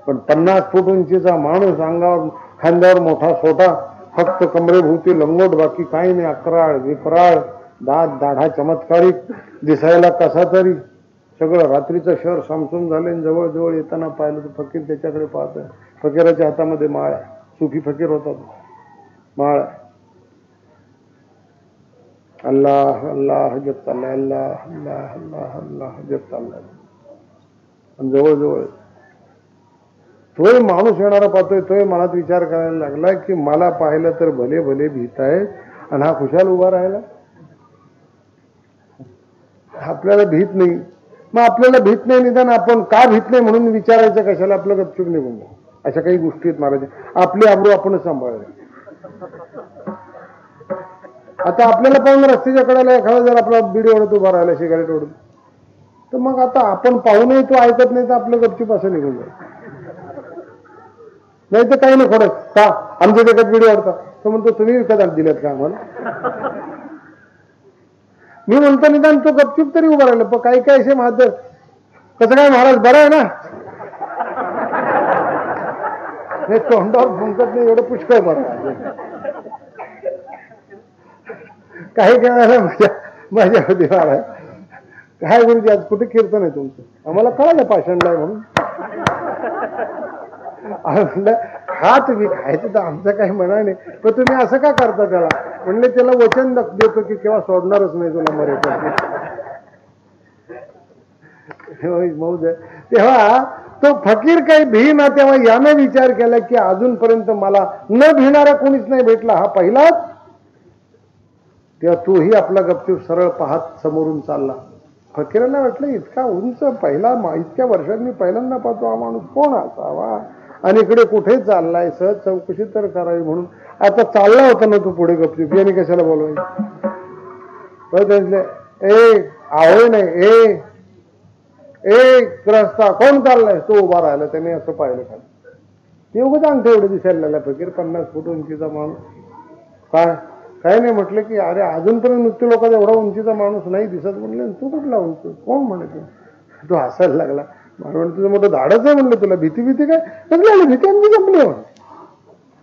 पण 50 फूट उंचीचा माणूस, अंगावर खांद्यावर मोठा सोटा, फक्त कमरेभोवती लंगोट, बाकी काही नाही. अकराळ विकराळ, दाढा चमत्कारिक, दिसायला कसा तरी. सगळं रात्रीचं शहर सामसूम झाले. जवळ येताना पाहिलं तर फकीर त्याच्याकडे पाहतोय. फकीराच्या हातामध्ये माळ. सुफी फकीर होता. माळ. अल्लाह अल्लाह जप चाललाय. अल्लाह अल्लाह अल्लाह अल्लाह जप चाललाय. जवळ तोय माणूस येणारा पाहतोय. तोय मनात विचार करायला लागला की मला पाहिलं तर भले भले भीत आहे आणि हा खुशाल उभा राहिला. आपल्याला भीत नाही. मग आपल्याला भीत नाही, निदान आपण का भीत नाही म्हणून विचारायचं कशाला? आपलं गपचूप निघून जाऊ. अशा काही गोष्टी आहेत महाराज. आपली आबरू आपणच सांभाळायला. आता आपल्याला पाहून रस्त्याच्या कडेला एखादा जर आपला बिडी ओढत उभा राहिला, सिगारेट ओढत, तर मग आता आपण पाहूनही तो ऐकत नाही तर आपलं गपचूप असं निघून जाईल. नाही तर काही नाही. खरंच का आमच्या देखत बिडी ओढतात. तो म्हणतो तुम्ही विकत दिलेत का आम्हाला? मी म्हणतो निदान तो गपचूप तरी उभा राहिला. पण काही काही असे माझं कसं काय महाराज बरं आहे ना, हे तोंडावर फुंकत नाही एवढं पुष्कळ बरं आहे. काही काय माझ्या होती महाराज काय गुरुजी आज कुठे कीर्तन आहे तुमचं? आम्हाला कळालं पाषाणला आहे म्हणून. म्हणलं हा तुम्ही खायचं तर आमचं काही म्हणा नाही, पण तुम्ही असं का करता त्याला? म्हणले त्याला वचन देतो की केव्हा सोडणारच नाही तुला मरेपर्यंत. मौज आहे. तेव्हा तो फकीर काही भिना, तेव्हा यानं विचार केला की अजूनपर्यंत मला न भिणारा कोणीच नाही भेटला, हा पहिलाच. तेव्हा तोही आपला गपचूप सरळ पाहत समोरून चालला. फकीराला वाटलं इतका उंच पहिला, इतक्या वर्षात मी पहिल्यांदा पाहतो, हा माणूस कोण असावा आणि इकडे कुठे चाललाय, सहज चौकशी तर करावी म्हणून. आता चालला होता ना तू पुढे गपचूप, यांनी कशाला बोलवायचं? ए ahoy नाही, रस्ता कोण चाललाय? तो उभा राहिला, त्याने असं पाहिलं खाली. ते उगाच अंगठे एवढे दिसायला लागला फकीर, 50 फूट उंचीचा माणूस. काय नाही म्हटलं की अरे अजूनपर्यंत मृत्यू लोकांचा एवढा उंचीचा माणूस नाही दिसत. म्हणलं तू कुठला उंच, कोण म्हणायचं? तो हसायला लागला. म्हणून तुझं मोठं धाडच आहे म्हणलं, तुला भीती काय? भीती आमची जमली म्हणे.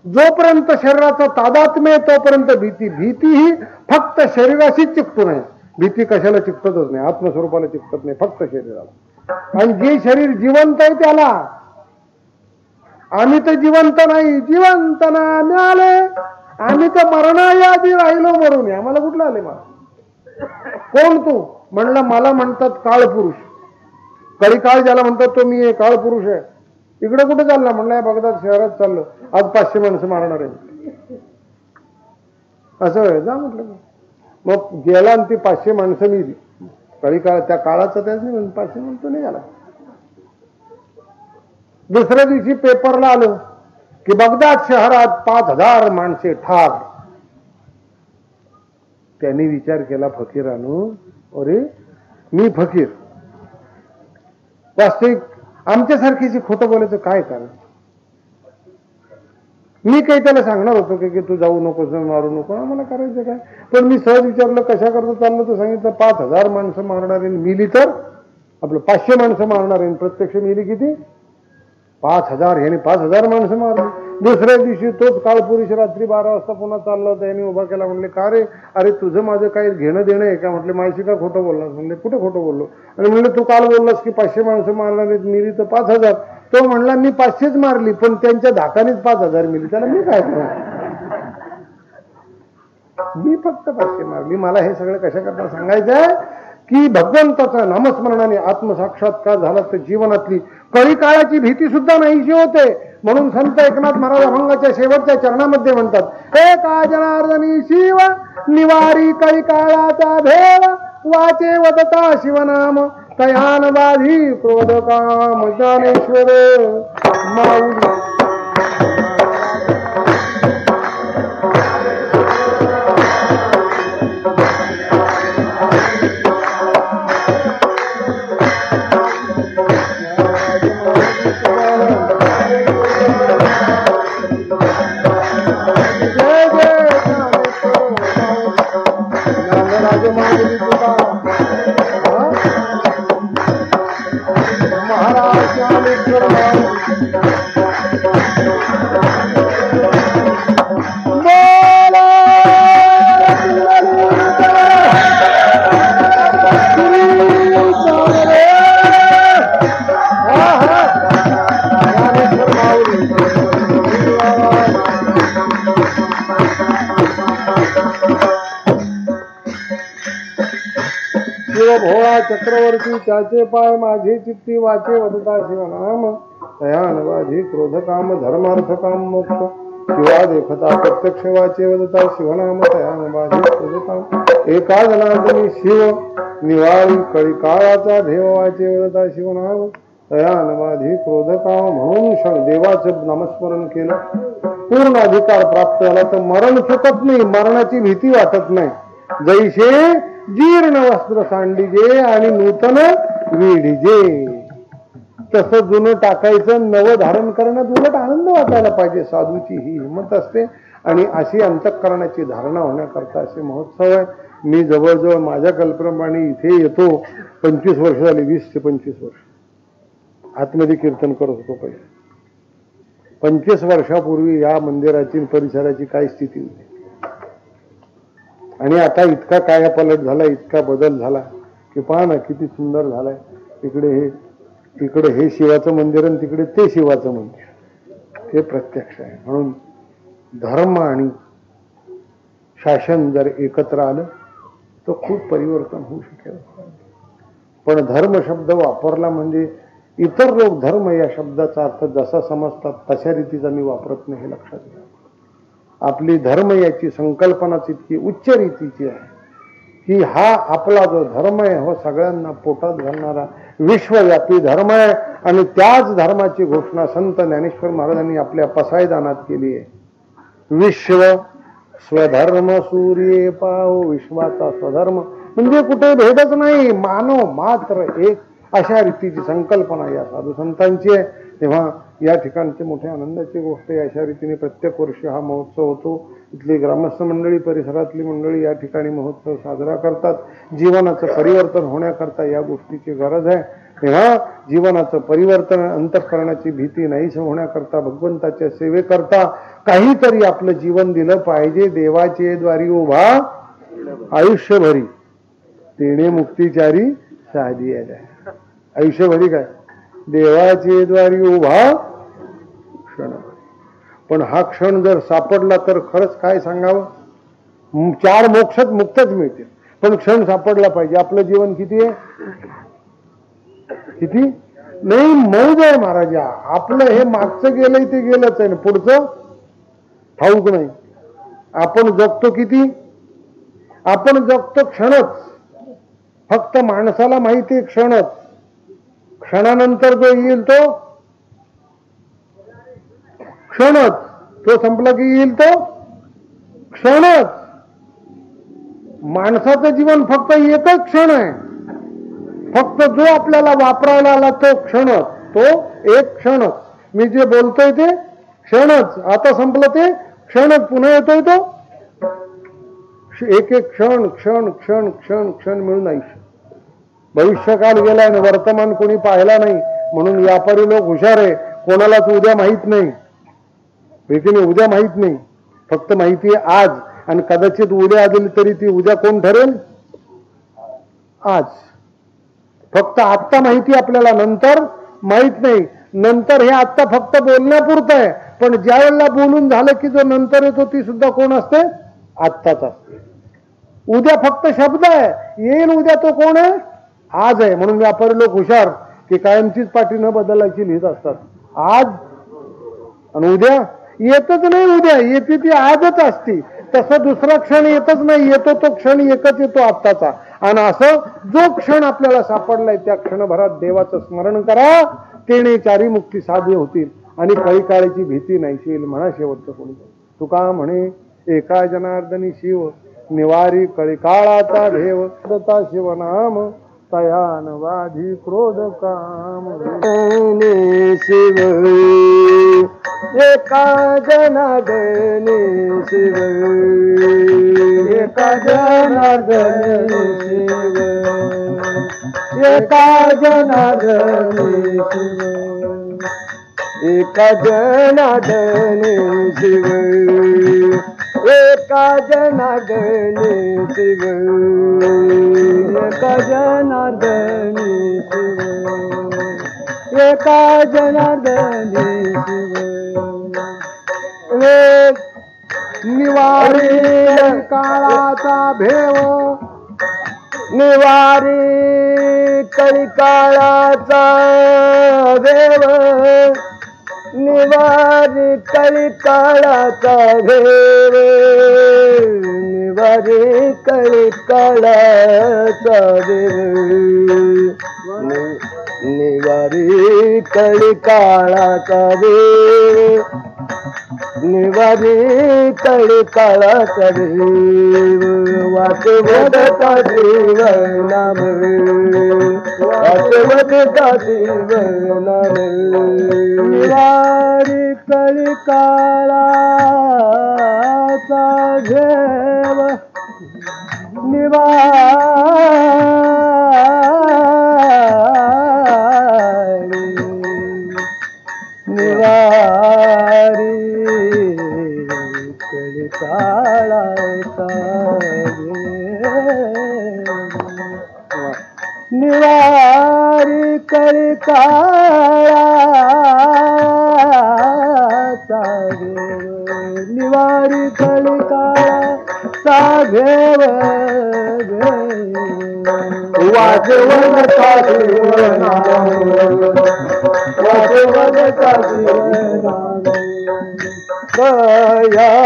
जोपर्यंत शरीराचा तादात्म्य आहे तोपर्यंत भीती ही फक्त शरीराशीच चिकटू नये. भीती कशाला चिकटतच नाही, आत्मस्वरूपाला चिकटत नाही, फक्त शरीराला. आणि जे शरीर जिवंत आहे त्याला. आम्ही तर जिवंत नाही, जिवंत ना मिळाले, आम्ही तर मरणायादी राहिलो मरून. आम्हाला कुठलं आले मला? कोण तू? म्हणलं मला म्हणतात काळ पुरुष. कळी काळ ज्याला म्हणतात तो मी काळ पुरुष आहे. इकडे कुठे चालला? म्हणलं बगदाद शहरात चाललो, आज 500 माणसं मारणार आहे. असं जा म्हटलं. मग गेला आणि ती 500 माणसं मिली. कळी काळ त्या काळाचा त्याच नाही म्हणून 500 माणसं नाही आला. दुसऱ्या दिवशी पेपरला आलो की बगदाद शहरात 5000 माणसे ठार. त्यांनी विचार केला फकीरानं, अरे मी फकीर, वास्तविक आमच्यासारखीची खोटं बोलायचं काय कारण? मी काही त्याला सांगणार होतो की तू जाऊ नकोस, मारू नको, आम्हाला करायचं काय? पण मी सहज विचारलं कशा करता चाललं, तर सांगितलं 5000 माणसं मारणार आहे, मिली तर आपलं 500 माणसं मारणार आहे. प्रत्यक्ष मिली किती? 5000. याने 5000 माणसं मारली. दुसऱ्या दिवशी तोच काळपुरुष रात्री 12 वाजता पुन्हा चालला होता. यांनी उभा केला. म्हणले का रे? अरे तुझं माझं काही घेणं देणं आहे का? म्हटले माझी का खोटं बोलणार? म्हणले कुठे खोटं बोललो? आणि म्हणले तू काल बोललास की 500 माणसं मारणार आहेत, मिली तर 5000. तो म्हणला मी 500च मारली, पण त्यांच्या धाकानेच 5000 मिली. त्याला मी काय करणार? मी फक्त 500 मारली. मला हे सगळं कशा करता सांगायचंय की भगवंताचा नामस्मरणाने आत्मसाक्षात्कार झाला तर जीवनातली कळी काळाची भीती सुद्धा नाहीशी होते. म्हणून संत एकनाथ महाराज अभंगाच्या शेवटच्या चरणामध्ये म्हणतात, हे का जनार्दनी शिव निवारी कळी काळाचा भेव, वाचे वदता शिवनाम कयान बाधी क्रोध काम ज्ञानेश्वर माऊली. भोळा चक्रवर्ती त्याचे पाय माझे चित्ती, वाचे वदता शिवनाम तयान वाधी क्रोध काम धर्मार्थ काम मोक्ष, शिवा देखता प्रत्यक्ष वाचे वदता शिवनाम तयान वाधी क्रोध काम. एका जनार्दनी शिव निवारी कळी काळाचा भेव, वाचे वदता शिवनाम तयान वाधी क्रोध काम. म्हणून देवाचं नामस्मरण केलं, पूर्ण अधिकार प्राप्त झाला तर मरण चुकत नाही, मरणाची भीती वाटत नाही. जैसे जीर्ण वस्त्र सांडीजे आणि नूतन विडीजे, तसं जुनं टाकायचं, नवं धारण करण्यात उलट आनंद वाटायला पाहिजे. साधूची ही हिंमत असते. आणि अशी अंतःकरणाची धारणा होण्याकरता असे महोत्सव आहे. मी जवळजवळ माझ्या कल्पनेप्रमाणे इथे येतो 25 वर्ष झाली, 20 ते 25 वर्ष आतमध्ये कीर्तन करत होतो पहिले. 25 वर्षापूर्वी या मंदिराची परिसराची काय स्थिती होती आणि आता इतका कायापालट झाला, इतका बदल झाला की पहा ना किती सुंदर झालाय. इकडे हे शिवाचं मंदिर आणि तिकडे ते शिवाचं मंदिर, हे प्रत्यक्ष आहे. म्हणून धर्म आणि शासन जर एकत्र आलं तर खूप परिवर्तन होऊ शकेल. पण धर्म शब्द वापरला म्हणजे इतर लोक धर्म या शब्दाचा अर्थ जसा समजतात तशा रीतीचा मी वापरत नाही, हे लक्षात घ्या. आपली धर्म याची संकल्पनाच इतकी उच्च रीतीची आहे की हा आपला जो धर्म आहे हो सगळ्यांना पोटात घालणारा विश्वव्यापी धर्म आहे. आणि त्याच धर्माची घोषणा संत ज्ञानेश्वर महाराजांनी आपल्या पसायदानात केली आहे. विश्व स्वधर्म सूर्ये पाहो, विश्वाचा स्वधर्म म्हणजे कुठे भेदच नाही, मानव मात्र एक, अशा रीतीची संकल्पना या साधू संतांची आहे. तेव्हा या ठिकाणची मोठ्या आनंदाची गोष्ट आहे. अशा रीतीने प्रत्येक वर्षी हा महोत्सव होतो. इथली ग्रामस्थ मंडळी, परिसरातली मंडळी या ठिकाणी महोत्सव साजरा करतात. जीवनाचं परिवर्तन होण्याकरता या गोष्टीची गरज आहे. तेव्हा जीवनाचं परिवर्तन, अंतःकरणाची भीती नाहीशी होण्याकरता, भगवंताच्या सेवेकरता काहीतरी आपलं जीवन दिलं पाहिजे. देवाचे द्वारी उभा आयुष्यभरी, तेणे मुक्तिचारी साधी आहे. आयुष्यभरी काय, देवाचे द्वारी उभा क्षण. पण हा क्षण जर सापडला तर खरंच काय सांगावं, 4 मोक्षात मुक्तच मिळते. पण क्षण सापडला पाहिजे. आपलं जीवन किती आहे, किती नाही मौज आहे महाराजा. आपलं हे मागचं गेलंय ते गेलंच आहे, पुढचं ठाऊक नाही. आपण जगतो किती, आपण जगतो क्षणच. फक्त माणसाला माहिती आहे क्षणच. क्षणानंतर जो येईल तो क्षणच, तो संपला की येईल तो क्षणच. माणसाचं जीवन फक्त एकच क्षण आहे. फक्त जो आपल्याला वापरायला आला तो क्षणच, तो एक क्षणच. मी जे बोलतोय ते क्षणच, आता संपलं ते क्षणच, पुन्हा येतोय तो एक एक क्षण क्षण क्षण क्षण क्षण मिळून आयुष्य. भविष्यकाल गेलाय ना, वर्तमान कोणी पाहिला नाही. म्हणून व्यापारी लोक हुशार आहे, कोणालाच उद्या माहित नाही. उद्या माहित नाही, फक्त माहिती आहे आज. आणि कदाचित उद्या आली तरी ती उद्या कोण ठरेल, आज. फक्त आत्ता माहिती आपल्याला, नंतर माहित नाही. नंतर हे आत्ता फक्त बोलण्यापुरतं आहे. पण ज्या वेळेला बोलून झालं की जो नंतर येतो ती सुद्धा कोण असते, आत्ताच असते. उद्या फक्त शब्द आहे, येईल उद्या तो कोण आहे, आज आहे. म्हणून व्यापारी लोक हुशार की कायमचीच पाठी न बदलायची लिहित असतात. आज आणि उद्या येतच नाही. उद्या येते ती आजच असते. तसं दुसरा क्षण येतच नाही, येतो तो क्षण एकच येतो आत्ताचा. आणि असं जो क्षण आपल्याला सापडलाय त्या क्षणभरात देवाचं स्मरण करा, तेणे चारी मुक्ती साध्य होतील आणि काही काळाची भीती नाहीशी येईल. म्हणा शेवटचं कोणी तुका म्हणे, एका जनार्दनी शिव निवारी कळिकाळाचा भेव, दत्ता शिवनाम तयान वाधी क्रोध काम. शिव एका जनार्दनी शिव, एका जनार्दनी शिव, एका जनार्दनी शिव, एका जनार्दनी शिव, एका जनार्दनी शिव, एका जनार्दनी शिव, एका जनार्दनी शिव. निवारी काळाचा भेव, निवारी कलिकाळाचा भेव, निवारी कलिकाळाचा भेव, निवारी कलिकाळाचा भेव, निवारी कलिकाळाचा भेव, निवारी कलिकाळाचा भेव. वाचवता जीवनाम, वाचवता जीवनाम, निवारी कलिकाळा कळकाळाचा निवारी कळकाळाचा निवारी कळकाळाचा घेव वाजवता शिवनाम वाजवता शिवनाम कयान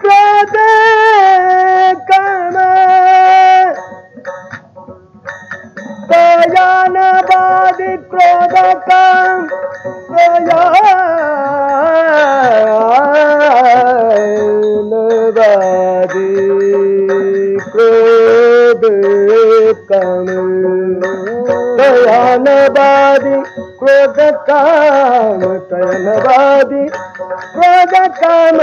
क्रोध काम कयान बादी क्रोध काम कयानवादी क्रोध काम कयानवादी क्रोध काम कयानवादी क्रोध काम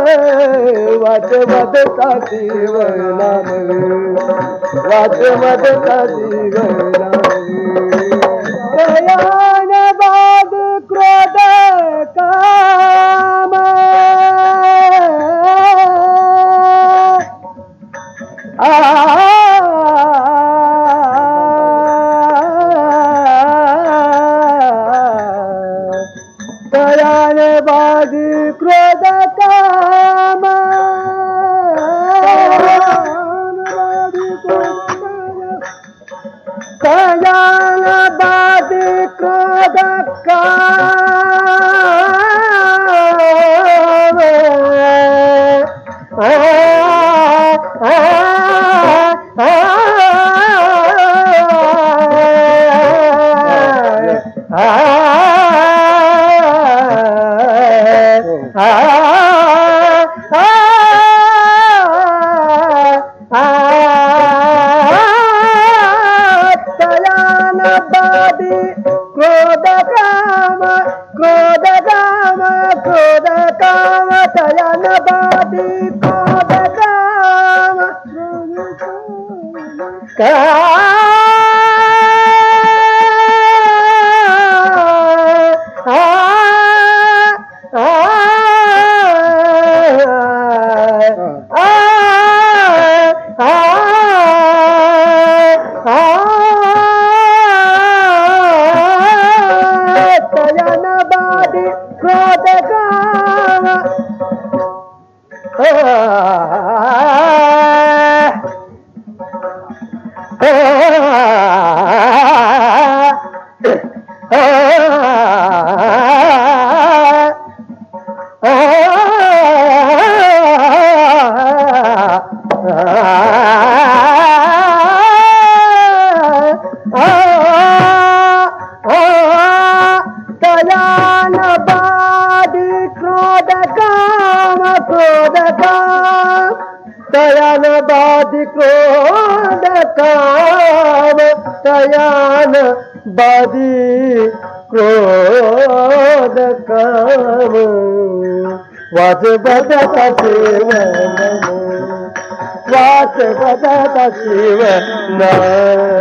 वाजवता शिवनाम वाजवता शिवनाम कयानवाद क्रोध काम कयानवाद क्रोध काम कयानवाद क्रोध कयानवादी क्रोध काम क्रोध काम क्रोध काम कयानवादी क्रोध काम कयानवादी क्रोध काम कयानवादी क्रोध काम क्रोध काम कयानवादी क्रोध काम कयानवादी क्रोध काम वाजवता शिवनाम वाजवता शिवनाम